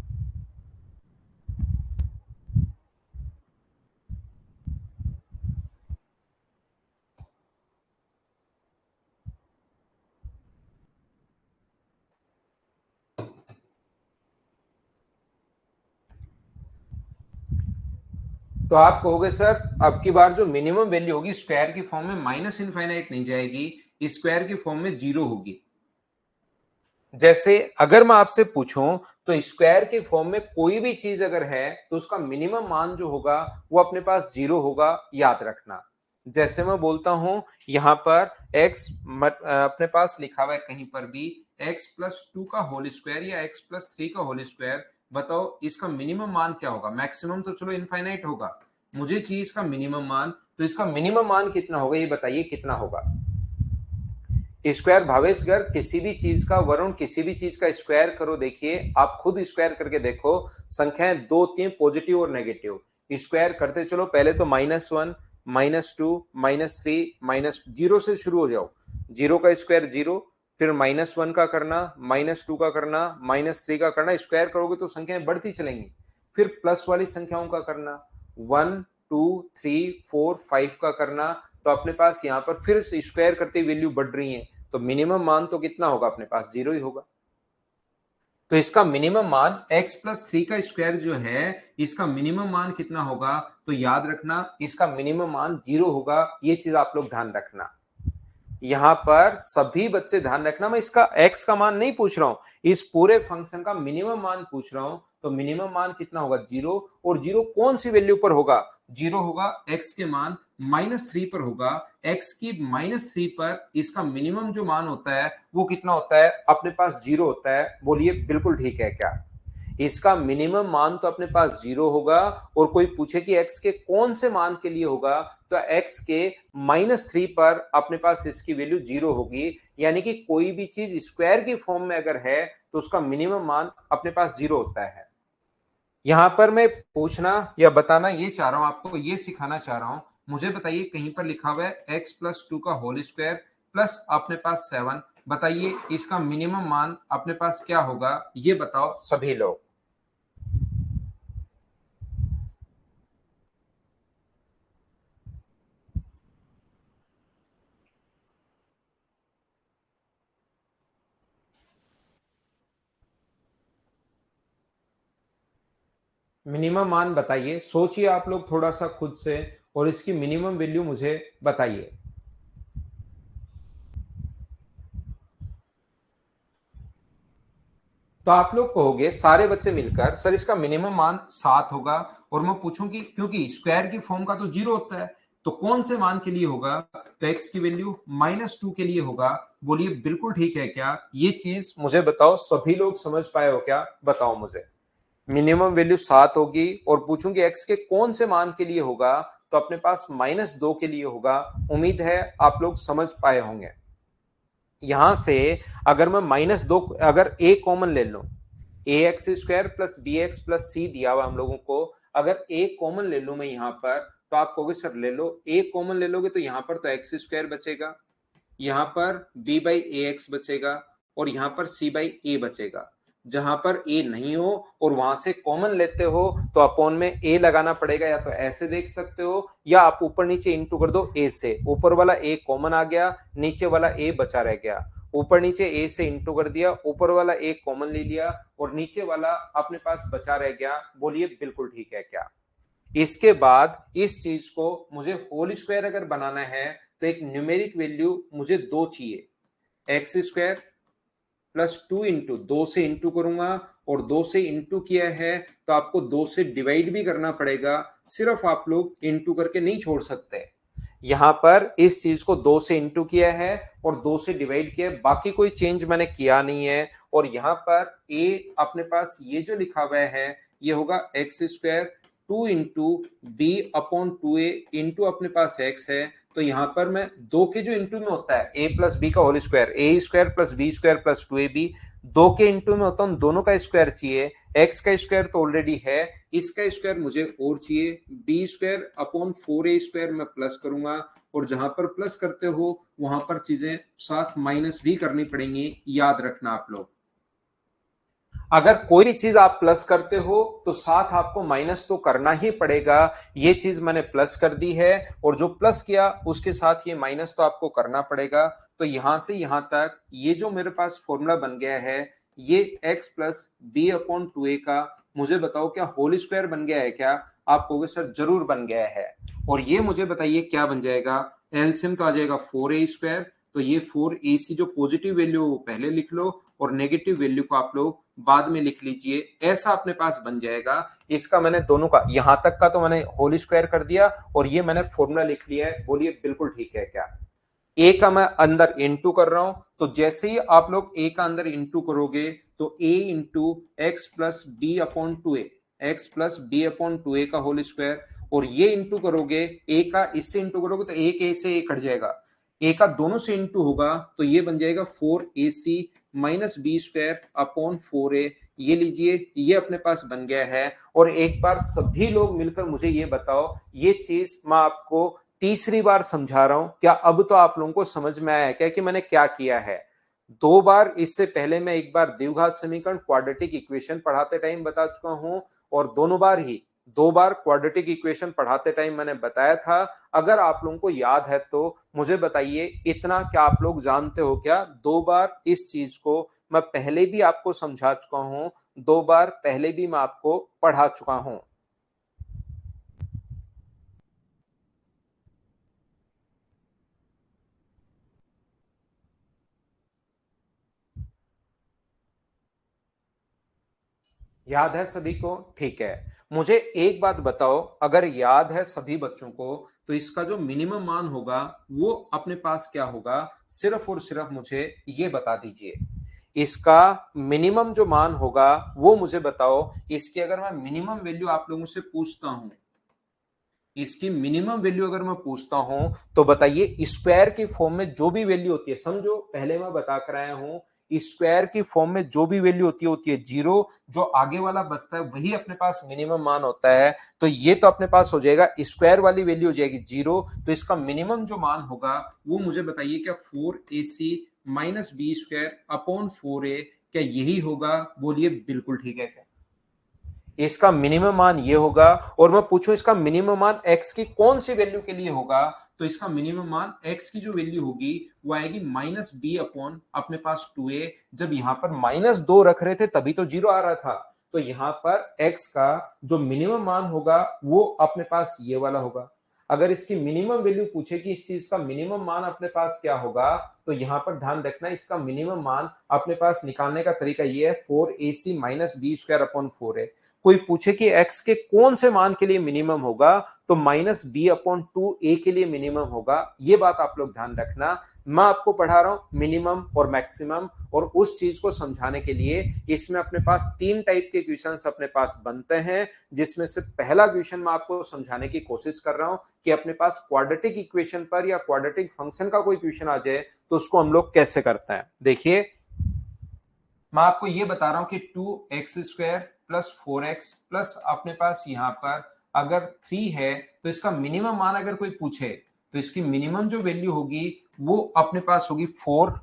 तो आप कहोगे सर अब की बार जो मिनिमम वैल्यू होगी स्क्वायर की फॉर्म में माइनस इनफाइनाइट नहीं जाएगी, स्क्वायर की फॉर्म में जीरो होगी। जैसे अगर मैं आपसे पूछूं तो स्क्वायर के फॉर्म में कोई भी चीज अगर है तो उसका मिनिमम मान जो होगा वो अपने पास जीरो होगा, याद रखना। जैसे मैं बोलता हूं यहां पर x अपने पास लिखा हुआ है कहीं पर भी x प्लस टू का होल स्क्वायर या x प्लस थ्री का होल स्क्वायर। बताओ इसका मिनिमम मान क्या होगा? मैक्सिमम तो चलो इनफाइनाइट होगा, मुझे चाहिए इसका मिनिमम मान। तो इसका मिनिमम मान कितना होगा ये बताइए कितना होगा? स्क्वायर भावेश घर किसी भी चीज का, वरुण किसी भी चीज का स्क्वायर करो, देखिए आप खुद स्क्वायर करके देखो, संख्याएं दो तीन पॉजिटिव और नेगेटिव, स्क्वायर करते चलो पहले तो -1 -2 -3 माइनस जीरो से शुरू हो जाओ। जीरो का स्क्वायर जीरो, फिर -1 का करना, -2 का करना, -3 का करना, स्क्वायर करोगे तो संख्याएं बढ़ती चलेंगी। फिर प्लस वाली संख्याओं का करना, 1 2 3 4 5 का करना, तो अपने पास यहाँ पर फिर स्क्वायर करते वैल्यू बढ़ रही है, तो मिनिमम मान तो कितना होगा अपने पास? जीरो ही होगा। तो इसका मिनिमम मान x प्लस थ्री का स्क्वायर जो है इसका मिनिमम मान कितना होगा? तो याद रखना इसका मिनिमम मान जीरो होगा, ये चीज आप लोग ध्यान रखना। यहां पर सभी बच्चे ध्यान रखना, मैं इसका x का मान नहीं पूछ रहा हूं, इस पूरे फंक्शन का मिनिमम मान पूछ रहा हूं। तो मिनिमम मान कितना होगा? जीरो। और जीरो कौन सी वैल्यू पर होगा? जीरो होगा x के मान -3 पर होगा। x की -3 पर इसका मिनिमम जो मान होता है वो कितना होता है? अपने पास जीरो होता है। बोलिए बिल्कुल ठीक है क्या? इसका मिनिमम मान तो अपने पास जीरो होगा। और कोई पूछे कि x के कौन से मान के लिए होगा, तो x के -3 पर अपने पास इसकी वैल्यू जीरो होगी। यानी कि कोई भी चीज स्क्वायर की फॉर्म में अगर है तो उसका मिनिमम मान अपने पास जीरो होता है। यहां पर मैं पूछना या बताना ये चाह रहा हूं, आपको ये सिखाना चाह रहा हूं, मुझे बताइए कहीं पर लिखा हुआ है x प्लस टू का होल स्क्वायर प्लस अपने पास 7, बताइए इसका मिनिमम मान अपने पास क्या होगा? ये बताओ सभी लोग। मिनिमम मान बताइए, सोचिए आप लोग थोड़ा सा खुद से और इसकी मिनिमम वैल्यू मुझे बताइए। तो आप लोग कहोगे सारे बच्चे मिलकर सर इसका मिनिमम मान 7 होगा। और मैं पूछूं कि क्योंकि स्क्वायर की फॉर्म का तो जीरो होता है तो कौन से मान के लिए होगा? तो एक्स की वैल्यू -2 के लिए होगा। बोलिए बिल्कुल ठीक है क्या? ये चीज मुझे बताओ सभी लोग समझ पाए हो क्या? बताओ मुझे। मिनिमम वैल्यू 7 होगी और पूछूं कि एक्स के कौन से मान के लिए होगा, तो अपने पास -2 के लिए होगा। उम्मीद है आप लोग समझ पाए होंगे। यहां से अगर मैं -2 अगर ए कॉमन ले लूं, A X square plus B X plus C दिया हुआ हम लोगों को, अगर ए कॉमन ले लूं मैं यहां पर, तो आप कहोगे सर ले लो। ए कॉमन ले लोगे तो यहां पर तो एक्स स्क्वायर बचेगा, यहाँ पर b बाई ए एक्स बचेगा और यहाँ पर c बाई ए बचेगा। जहां पर a नहीं हो और वहां से कॉमन लेते हो तो अपॉन में a लगाना पड़ेगा, या तो ऐसे देख सकते हो या आप ऊपर नीचे इंटू कर दो a से। ऊपर वाला a कॉमन आ गया, नीचे वाला a बचा रह गया। ऊपर नीचे ए से इंटू कर दिया, ऊपर वाला एक कॉमन ले लिया और नीचे वाला अपने पास बचा रह गया। बोलिए बिल्कुल ठीक है क्या? इसके बाद इस चीज को मुझे होल स्क्वायर अगर बनाना है तो एक न्यूमेरिक वैल्यू मुझे दो चाहिए, x square plus two into, दो से इंटू करूंगा और दो से इंटू किया है तो आपको दो से डिवाइड भी करना पड़ेगा, सिर्फ आप लोग इंटू करके नहीं छोड़ सकते। यहां पर इस चीज को दो से इंटू किया है और दो से डिवाइड किया है, बाकी कोई चेंज मैंने किया नहीं है। और यहां पर ए अपने पास ये जो लिखा हुआ है ये होगा x square two into B upon two A into अपने पास एक्स है। तो यहां पर मैं दो के जो इंटू में होता है ए प्लस बी का whole square, A square plus B square plus two a b, दो के इंटू में होता हूं दोनों का स्क्वायर चाहिए। एक्स का स्क्वायर तो ऑलरेडी है, इसका स्क्वायर मुझे और चाहिए, बी स्क्वायर अपॉन फोर ए स्क्वायर में प्लस करूंगा और जहां पर प्लस करते हो वहां पर चीजें साथ माइनस भी करनी पड़ेंगी, याद रखना आप लोग। अगर कोई चीज आप प्लस करते हो तो साथ आपको माइनस तो करना ही पड़ेगा। ये चीज मैंने प्लस कर दी है और जो प्लस किया उसके साथ ये माइनस तो आपको करना पड़ेगा। तो यहां से यहां तक ये जो मेरे पास फॉर्मूला बन गया है ये x plus B upon two A का, मुझे बताओ क्या होल स्क्वायर बन गया है क्या? आप कहोगे सर जरूर बन गया है। और ये मुझे बताइए क्या बन जाएगा? एलसीएम तो आ जाएगा फोर ए स्क्वायर, तो ये फोर ए सी जो पॉजिटिव वैल्यू वो पहले लिख लो और नेगेटिव वैल्यू को आप लोग बाद में लिख लीजिए, ऐसा अपने पास बन जाएगा। इसका मैंने दोनों का यहां तक का तो मैंने होल स्क्वायर कर दिया और ये मैंने फॉर्मूला लिख लिया है। बोलिए बिल्कुल ठीक है क्या? ए का मैं अंदर इंटू कर रहा हूं, तो जैसे ही आप लोग ए का अंदर इंटू करोगे तो A into X plus B upon two A, X plus B upon two A का होल स्क्वायर, और ये इंटू करोगे ए का इससे इंटू करोगे तो एक ए से ए कट जाएगा, ए का दोनों से इंटू होगा तो ये बन जाएगा four A C minus B square upon four A. ये लीजिए ये अपने पास बन गया है। और एक बार सभी लोग मिलकर मुझे ये बताओ, ये चीज मैं आपको तीसरी बार समझा रहा हूं, क्या अब तो आप लोगों को समझ में आया क्या कि मैंने क्या किया है? दो बार इससे पहले मैं एक बार द्विघात समीकरण क्वाड्रेटिक इक्वेशन पढ़ाते टाइम बता चुका हूं और दोनों बार ही दो बार क्वाड्रेटिक इक्वेशन पढ़ाते टाइम मैंने बताया था। अगर आप लोगों को याद है तो मुझे बताइए, इतना क्या आप लोग जानते हो क्या? दो बार इस चीज को मैं पहले भी आपको समझा चुका हूं, दो बार पहले भी मैं आपको पढ़ा चुका हूं। याद है सभी को? ठीक है। मुझे एक बात बताओ, अगर याद है सभी बच्चों को तो इसका जो मिनिमम मान होगा वो अपने पास क्या होगा? सिर्फ और सिर्फ मुझे ये बता दीजिए, इसका मिनिमम जो मान होगा वो मुझे बताओ। इसकी अगर मैं मिनिमम वैल्यू आप लोगों से पूछता हूं, इसकी मिनिमम वैल्यू अगर मैं पूछता हूं तो बताइए स्क्वायर की फॉर्म में जो भी वैल्यू होती है, समझो पहले मैं बता कर आया हूं, स्क्वायर की फॉर्म में जो भी वैल्यू होती है जीरो, जो आगे वाला बचता है वही अपने पास मिनिमम मान होता है। तो ये तो अपने पास हो जाएगा, स्क्वायर वाली वैल्यू हो जाएगी जीरो, तो इसका मिनिमम जो मान होगा वो मुझे बताइए क्या four A C minus B square upon four A, क्या यही होगा? बोलिए बिल्कुल ठीक है क्या? इसका मिनिमम मान ये होगा। और मैं पूछूं इसका मिनिमम मान x की कौन सी वैल्यू के लिए होगा, तो इसका मिनिमम मान x की जो वैल्यू होगी वो आएगी माइनस बी अपॉन अपने पास टू ए। जब यहां पर माइनस दो रख रहे थे तभी तो जीरो आ रहा था, तो यहां पर x का जो मिनिमम मान होगा वो अपने पास ये वाला होगा। अगर इसकी मिनिमम वैल्यू पूछे कि इस चीज का मिनिमम मान अपने पास क्या होगा, तो यहां पर ध्यान रखना इसका मिनिमम मान अपने पास निकालने का तरीका ये है, four A C minus B square upon four है। कोई पूछे कि x के कौन से मान के लिए मिनिमम होगा, तो माइनस बी अपॉन टू ए के लिए मिनिमम होगा। ये बात आप लोग ध्यान रखना। मैं आपको पढ़ा रहा हूं मिनिमम और मैक्सिमम, और उस चीज को समझाने के लिए इसमें अपने पास तीन टाइप के क्वेश्चंस अपने पास बनते हैं, जिसमें से पहला क्वेश्चन मैं आपको समझाने की कोशिश कर रहा हूं कि अपने पास क्वाड्रेटिक इक्वेशन पर या क्वाड्रेटिक फंक्शन का कोई क्वेश्चन आ जाए तो उसको हम लोग कैसे करते हैं। देखिए मैं आपको ये बता रहा हूं कि two x square plus four x plus अपने पास यहां पर अगर थ्री है, तो इसका मिनिमम मान अगर कोई पूछे तो इसकी मिनिमम जो वैल्यू होगी वो अपने पास होगी फोर।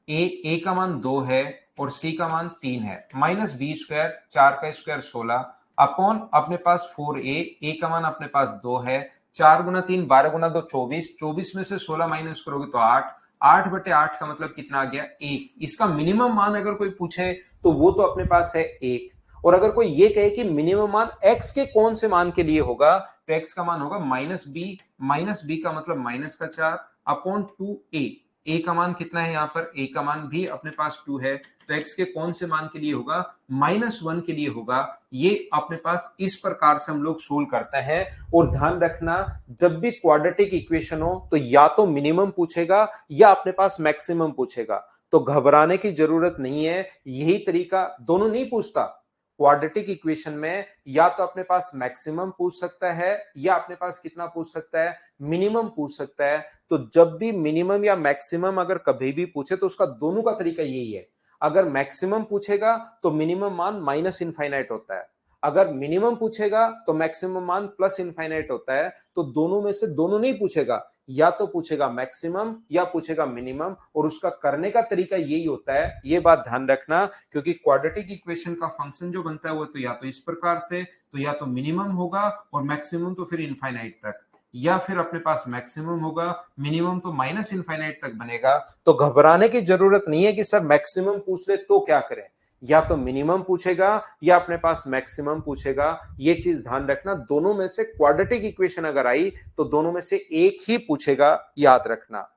ए का मान दो है और सी का मान तीन है, माइनस बी स्क्वायर, चार का स्क्वायर 16 अपॉन अपने पास फोर ए का मान अपने पास दो है, चार गुना तीन 12 गुना दो 24, 24 में से 16 माइनस करोगे तो 8, 8/8 का मतलब कितना आ गया 1। इसका मिनिमम मान अगर कोई पूछे तो वो तो अपने पास है 1। और अगर कोई ये कहे कि मिनिमम मान x के कौन से मान के लिए होगा, तो x का मान होगा -b। -b का मतलब -4 अपॉन 2a। a का मान कितना है यहाँ पर, a का मान भी अपने पास 2 है, तो x के कौन से मान के लिए होगा, -1 के लिए होगा। ये अपने पास इस प्रकार से हम लोग सोल्व करते हैं। और ध्यान रखना, जब भी क्वाड्रेटिक इक्वेशन हो तो या तो मिनिमम पूछेगा या अपने पास मैक्सिमम पूछेगा, तो घबराने की जरूरत नहीं है। यही तरीका, दोनों नहीं पूछता क्वाड्रेटिक इक्वेशन में, या तो अपने पास मैक्सिमम पूछ सकता है या अपने पास कितना पूछ सकता है, मिनिमम पूछ सकता है। तो जब भी मिनिमम या मैक्सिमम अगर कभी भी पूछे तो उसका दोनों का तरीका यही है। अगर मैक्सिमम पूछेगा तो मिनिमम मान माइनस इनफाइनाइट होता है, अगर मिनिमम पूछेगा तो मैक्सिमम मान प्लस इनफाइनाइट होता है। तो दोनों में से दोनों नहीं पूछेगा, या तो पूछेगा मैक्सिमम या पूछेगा मिनिमम, और उसका करने का तरीका यही होता है। ये बात ध्यान रखना, क्योंकि क्वाड्रेटिक इक्वेशन का फंक्शन जो बनता है वो तो या तो इस प्रकार से, तो या तो मिनिमम होगा और मैक्सिमम तो फिर इनफाइनाइट तक, या फिर अपने पास मैक्सिमम होगा, मिनिमम तो माइनस इनफाइनाइट तक बनेगा। तो घबराने की जरूरत नहीं है कि सर मैक्सिमम पूछ ले तो क्या करें, या तो मिनिमम पूछेगा या अपने पास मैक्सिमम पूछेगा। ये चीज ध्यान रखना, दोनों में से क्वाड्रेटिक इक्वेशन अगर आई तो दोनों में से एक ही पूछेगा, याद रखना।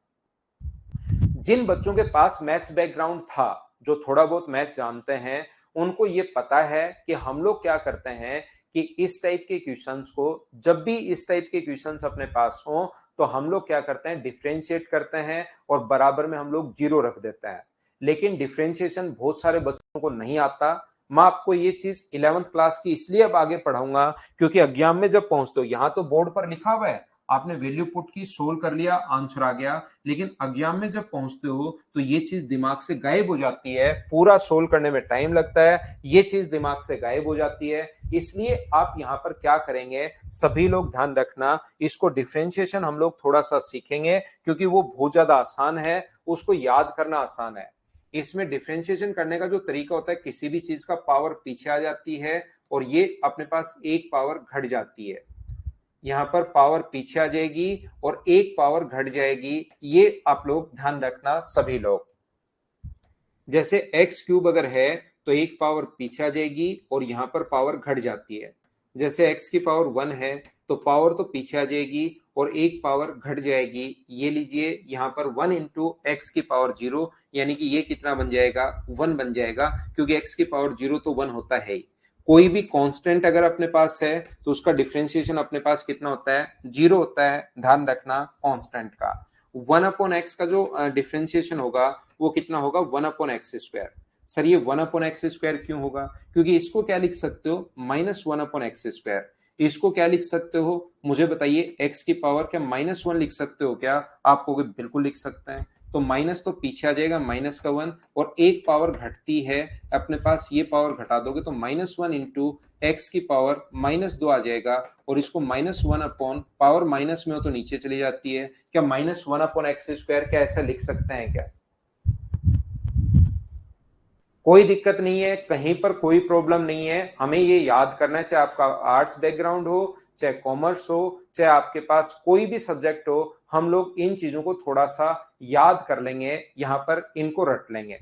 जिन बच्चों के पास मैथ्स बैकग्राउंड था, जो थोड़ा बहुत मैथ जानते हैं, उनको ये पता है कि हम लोग क्या करते हैं कि इस टाइप के क्वेश्चंस को, जब भी इस टाइप के क्वेश्चंस अपने पास हो तो हम लोग क्या करते हैं, डिफरेंशिएट करते हैं और बराबर में हम लोग जीरो रख देते हैं। लेकिन डिफरेंशिएशन बहुत सारे बच्चों को नहीं आता। मैं आपको ये चीज 11th क्लास की इसलिए अब आगे पढ़ाऊंगा क्योंकि एग्जाम में जब पहुंचते हो, यहां तो बोर्ड पर लिखा हुआ है, आपने वैल्यू पुट की, सोल्व कर लिया, आंसर आ गया, लेकिन एग्जाम में जब पहुंचते हो तो ये चीज दिमाग से गायब हो जाती है। पूरा सोल्व करने में टाइम लगता है, ये चीज दिमाग से गायब हो जाती है। इसलिए आप यहां पर क्या करेंगे, सभी लोग ध्यान रखना, इसको डिफरेंशिएशन हम लोग थोड़ा सा सीखेंगे क्योंकि वो बहुत ज्यादा आसान है, उसको याद करना आसान है। इसमें डिफरेंशिएशन करने का जो तरीका होता है, किसी भी चीज का पावर पीछे आ जाती है और ये अपने पास एक पावर घट जाती है, यहां पर पावर पीछे आ जाएगी और एक पावर घट जाएगी। ये आप लोग ध्यान रखना सभी लोग। जैसे एक्स क्यूब अगर है तो एक पावर पीछे आ जाएगी और यहां पर पावर घट जाती है। जैसे एक्स की पावर 1 है तो पावर तो पीछे आ जाएगी और एक पावर घट जाएगी। ये लीजिए यहां पर 1 इंटू एक्स की पावर 0, यानी कि ये कितना बन जाएगा, 1 बन जाएगा, क्योंकि एक्स की पावर 0 तो 1 होता है ही। कोई भी कांस्टेंट अगर अपने पास है तो उसका डिफरेंशिएशन अपने पास कितना होता है, 0 होता है। ध्यान रखना कांस्टेंट का 1 अपॉन एक्स का जो डिफरेंशिएशन होगा वो कितना होगा, 1 अपॉन एक्स स्क्वायर। सर ये 1 अपॉन एक्स स्क्वायर क्यों होगा, क्योंकि इसको क्या लिख सकते हो, -1 अपॉन एक्स स्क्वायर। इसको क्या लिख सकते हो, मुझे बताइए, एक्स की पावर क्या -1 लिख सकते हो क्या, आप कहोगे बिल्कुल लिख सकते हैं। तो माइनस तो पीछे आ जाएगा, माइनस का 1, और एक पावर घटती है अपने पास, ये पावर घटा दोगे तो -1 इंटू एक्स की पावर -2 आ जाएगा, और इसको -1 अपॉन पावर माइनस में हो तो नीचे चली जाती है। क्या -1 अपॉन एक्स स्क्वायर क्या ऐसा लिख सकते हैं क्या, कोई दिक्कत नहीं है, कहीं पर कोई प्रॉब्लम नहीं है। हमें ये याद करना है, चाहे आपका आर्ट्स बैकग्राउंड हो, चाहे कॉमर्स हो, चाहे आपके पास कोई भी सब्जेक्ट हो, हम लोग इन चीजों को थोड़ा सा याद कर लेंगे, यहां पर इनको रट लेंगे।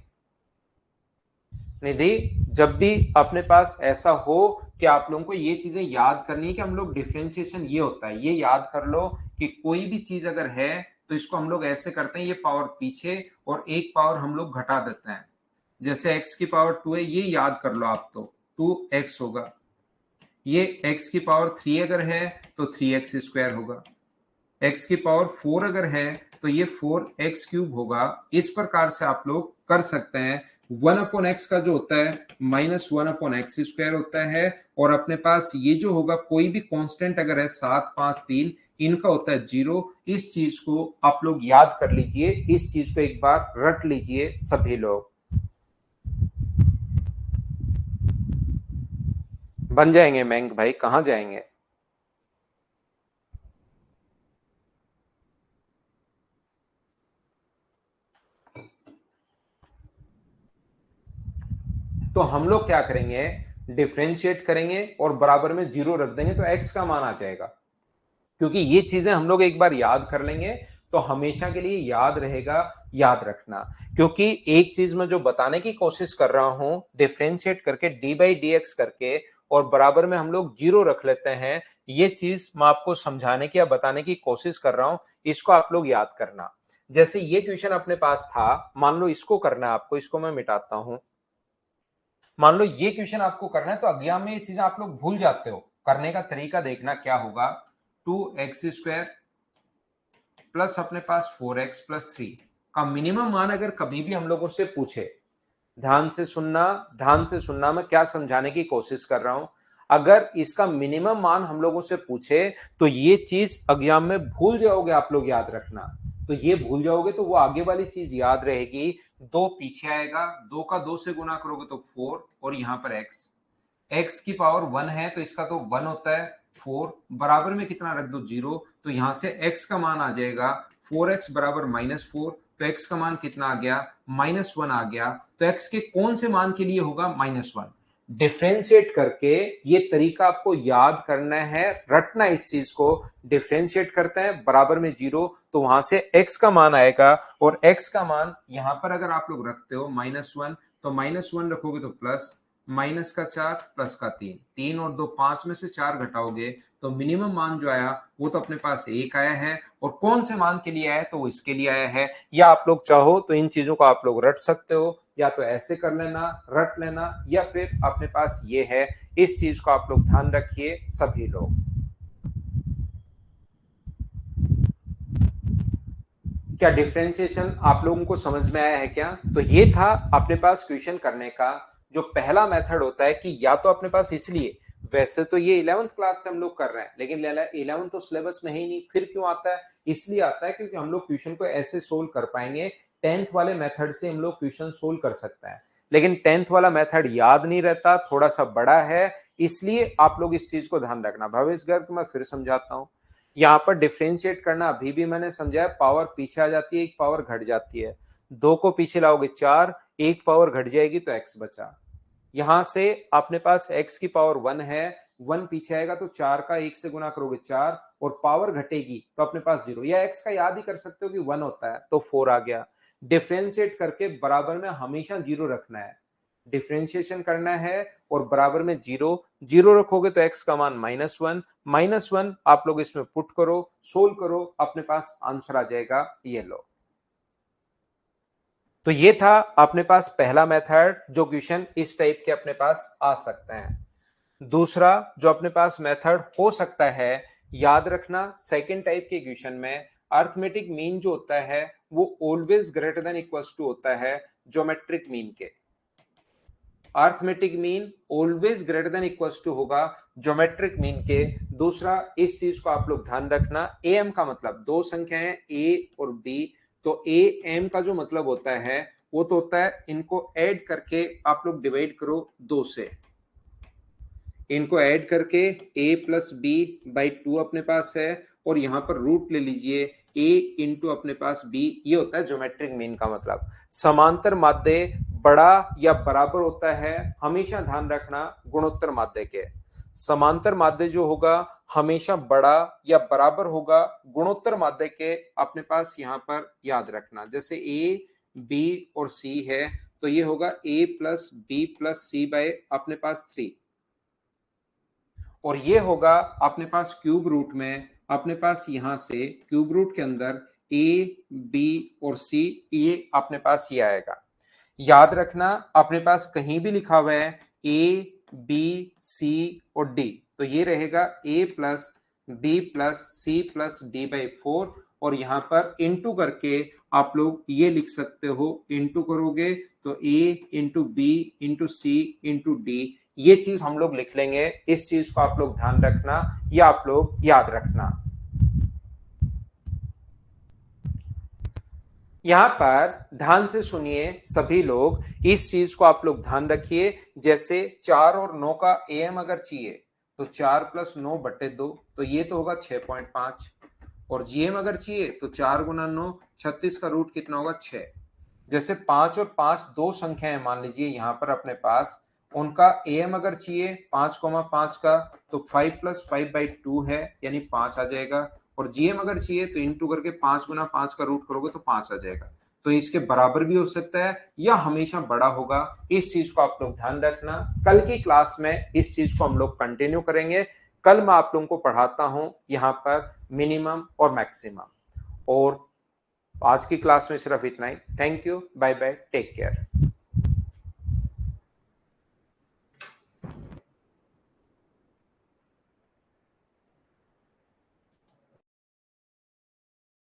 निधि, जब भी अपने पास ऐसा हो कि आप लोगों को ये चीजें याद करनी है कि हम लोग डिफरेंशिएशन ये होता है, ये याद कर लो कि कोई भी चीज अगर है तो इसको हम लोग ऐसे करते हैं, ये पावर पीछे और एक पावर हम लोग घटा देते हैं। जैसे x की पावर 2 है, ये याद कर लो आप, तो 2x होगा। ये x की पावर 3 अगर है तो 3x स्क्वायर होगा। x की पावर 4 अगर है तो ये 4x क्यूब होगा। इस प्रकार से आप लोग कर सकते हैं। 1 अपॉन एक्स का जो होता है -1 अपॉन एक्स स्क्वायर होता है, और अपने पास ये जो होगा कोई भी कांस्टेंट अगर है 7 5 3, इनका होता है 0। इस चीज को आप लोग याद कर लीजिए, इस चीज को एक बार रट लीजिए सभी लोग, बन जाएंगे। मैंग भाई कहां जाएंगे, तो हम लोग क्या करेंगे, डिफ्रेंशिएट करेंगे और बराबर में 0 रख देंगे तो x का मान आ जाएगा। क्योंकि ये चीजें हम लोग एक बार याद कर लेंगे तो हमेशा के लिए याद रहेगा, याद रखना। क्योंकि एक चीज मैं जो बताने की कोशिश कर रहा हूं, डिफरेंशिएट करके डी बाई डी एक्स करके और बराबर में हम लोग जीरो रख लेते हैं, ये चीज मैं आपको समझाने की या बताने की कोशिश कर रहा हूं, इसको आप लोग याद करना। जैसे ये क्वेश्चन अपने पास था, मान लो इसको करना है आपको, इसको मैं मिटाता हूं। मान लो ये क्वेश्चन आपको करना है, तो एग्जाम में ये चीजें आप लोग भूल जाते हो। करने का तरीका देखना क्या होगा, 2x² प्लस अपने पास 4x+3 का मिनिमम मान अगर कभी भी हम लोगों से पूछे, ध्यान से सुनना, ध्यान से सुनना, मैं क्या समझाने की कोशिश कर रहा हूं। अगर इसका मिनिमम मान हम लोगों से पूछे तो ये चीज एग्जाम में भूल जाओगे आप लोग, याद रखना। तो ये भूल जाओगे तो वो आगे वाली चीज याद रहेगी। दो पीछे आएगा, दो का दो से गुना करोगे तो 4, और यहां पर x की पावर 1 है तो इसका तो 1 होता है। 4 बराबर में कितना रख दो, 0, तो यहां से x का मान आ जाएगा 4x बराबर -4। तो x का मान कितना आ गया, -1 आ गया। तो x के कौन से मान के लिए होगा, -1। डिफ्रेंशिएट करके ये तरीका आपको याद करना है, रटना इस चीज को। डिफ्रेंशिएट करते हैं बराबर में 0, तो वहां से x का मान आएगा, और x का मान यहां पर अगर आप लोग रखते हो -1, तो -1 रखोगे तो प्लस, माइनस का 4 प्लस का 3, 3 और 2 5 में से 4 घटाओगे तो मिनिमम मान जो आया वो तो अपने पास 1 आया है। और कौन से मान के लिए आया है, तो वो इसके लिए आया है। या आप लोग चाहो तो इन चीजों को आप लोग रट सकते हो, या तो ऐसे कर लेना, रट लेना, या फिर अपने पास ये है। इस चीज को आप लोग ध्यान रखिए सभी लोग। क्या डिफरेंशिएशन आप लोगों को समझ में आया है क्या? तो ये था अपने पास क्वेश्चन करने का जो पहला मेथड होता है, कि या तो अपने पास, इसलिए वैसे तो ये 11th क्लास से हम लोग कर रहे हैं, लेकिन 11th तो सिलेबस में ही नहीं, फिर क्यों आता है? इसलिए आता है क्योंकि हम लोग क्वेश्चन को ऐसे सोल्व कर पाएंगे। 10th वाले मेथड से हम लोग क्वेश्चन सोल्व कर सकते हैं, लेकिन 10th वाला मेथड याद नहीं रहता, थोड़ा सा बड़ा है, इसलिए आप लोग इस चीज को ध्यान रखना। भविष्य गर्ग मैं फिर समझाता हूं, यहाँ पर डिफरेंशिएट करना अभी भी मैंने समझाया, पावर पीछे आ जाती है, एक पावर घट जाती है। दो को पीछे लाओगे 4, एक पावर घट जाएगी तो x बचा। यहां से अपने पास x की पावर 1 है, 1 पीछे आएगा तो 4 का 1 से गुना करोगे 4, और पावर घटेगी तो अपने पास 0, या x का याद ही कर सकते हो कि 1 होता है, तो 4 आ गया। डिफरेंशिएट करके बराबर में हमेशा 0 रखना है, डिफरेंशिएशन करना है और बराबर में 0, 0 रखोगे तो x का मान -1, -1 आप लोग इसमें पुट करो, सोल्व करो, अपने पास आंसर आ जाएगा, ये लो। तो ये था अपने पास पहला मेथड, जो क्वेश्चन इस टाइप के अपने पास आ सकते हैं। दूसरा जो अपने पास मेथड हो सकता है, याद रखना, सेकंड टाइप के क्वेश्चन में अर्थमेटिक मीन जो होता है वो always greater than equals to होता है ज्योमेट्रिक मीन के। Arithmetic mean always greater than equals to होगा ज्योमेट्रिक मीन के। दूसरा, इस चीज को आप लोग ध्यान रखना, ए एम का मतलब दो संख्याएं ए और बी, तो ए एम का जो मतलब होता है वो तो होता है इनको ऐड करके आप लोग डिवाइड करो 2 से, इनको ऐड करके a+b/2 अपने पास है, और यहां पर रूट ले लीजिए a इंटू अपने पास b, ये होता है ज्योमेट्रिक मीन का मतलब। समांतर माध्य बड़ा या बराबर होता है, हमेशा ध्यान रखना, गुणोत्तर माध्य के। समांतर माध्य जो होगा हमेशा बड़ा या बराबर होगा गुणोत्तर माध्य के, अपने पास यहां पर याद रखना। जैसे a b और c है तो ये होगा a+b+c अपने पास 3, और ये होगा अपने पास क्यूब रूट में, अपने पास यहां से क्यूब रूट के अंदर ए बी और सी, ये अपने पास ये आएगा। याद रखना, अपने पास कहीं भी लिखा हुआ है ए बी सी और डी, तो ये रहेगा a+b+c+d/4, और यहां पर इंटू करके आप लोग ये लिख सकते हो, इंटू करोगे तो a into b into c into d, ये चीज हम लोग लिख लेंगे। इस चीज को आप लोग ध्यान रखना, या आप लोग याद रखना। यहां पर ध्यान से सुनिए सभी लोग, इस चीज को आप लोग ध्यान रखिए। जैसे 4 और 9 का एम अगर चाहिए तो 4+9/2, तो ये तो होगा 6.5, और जीएम अगर चाहिए तो 4 × 9, 36 का रूट कितना होगा, 6। जैसे 5 और 5 दो संख्याएं मान लीजिए यहां पर अपने पास, उनका एम अगर चाहिए 5,5 का, तो 5+5/2 है, यानी 5 आ जाएगा, और जीएम अगर चाहिए तो इंटू करके 5 गुना 5 का रूट करोगे तो 5 आ जाएगा। तो इसके बराबर भी हो सकता है या हमेशा बड़ा होगा। इस चीज को आप लोग ध्यान रखना। कल की क्लास में इस चीज को हम लोग कंटिन्यू करेंगे। कल मैं आप लोगों को पढ़ाता हूं यहां पर मिनिमम और मैक्सिमम। और आज की क्लास में सिर्फ इतना ही। Thank you, bye bye, take care.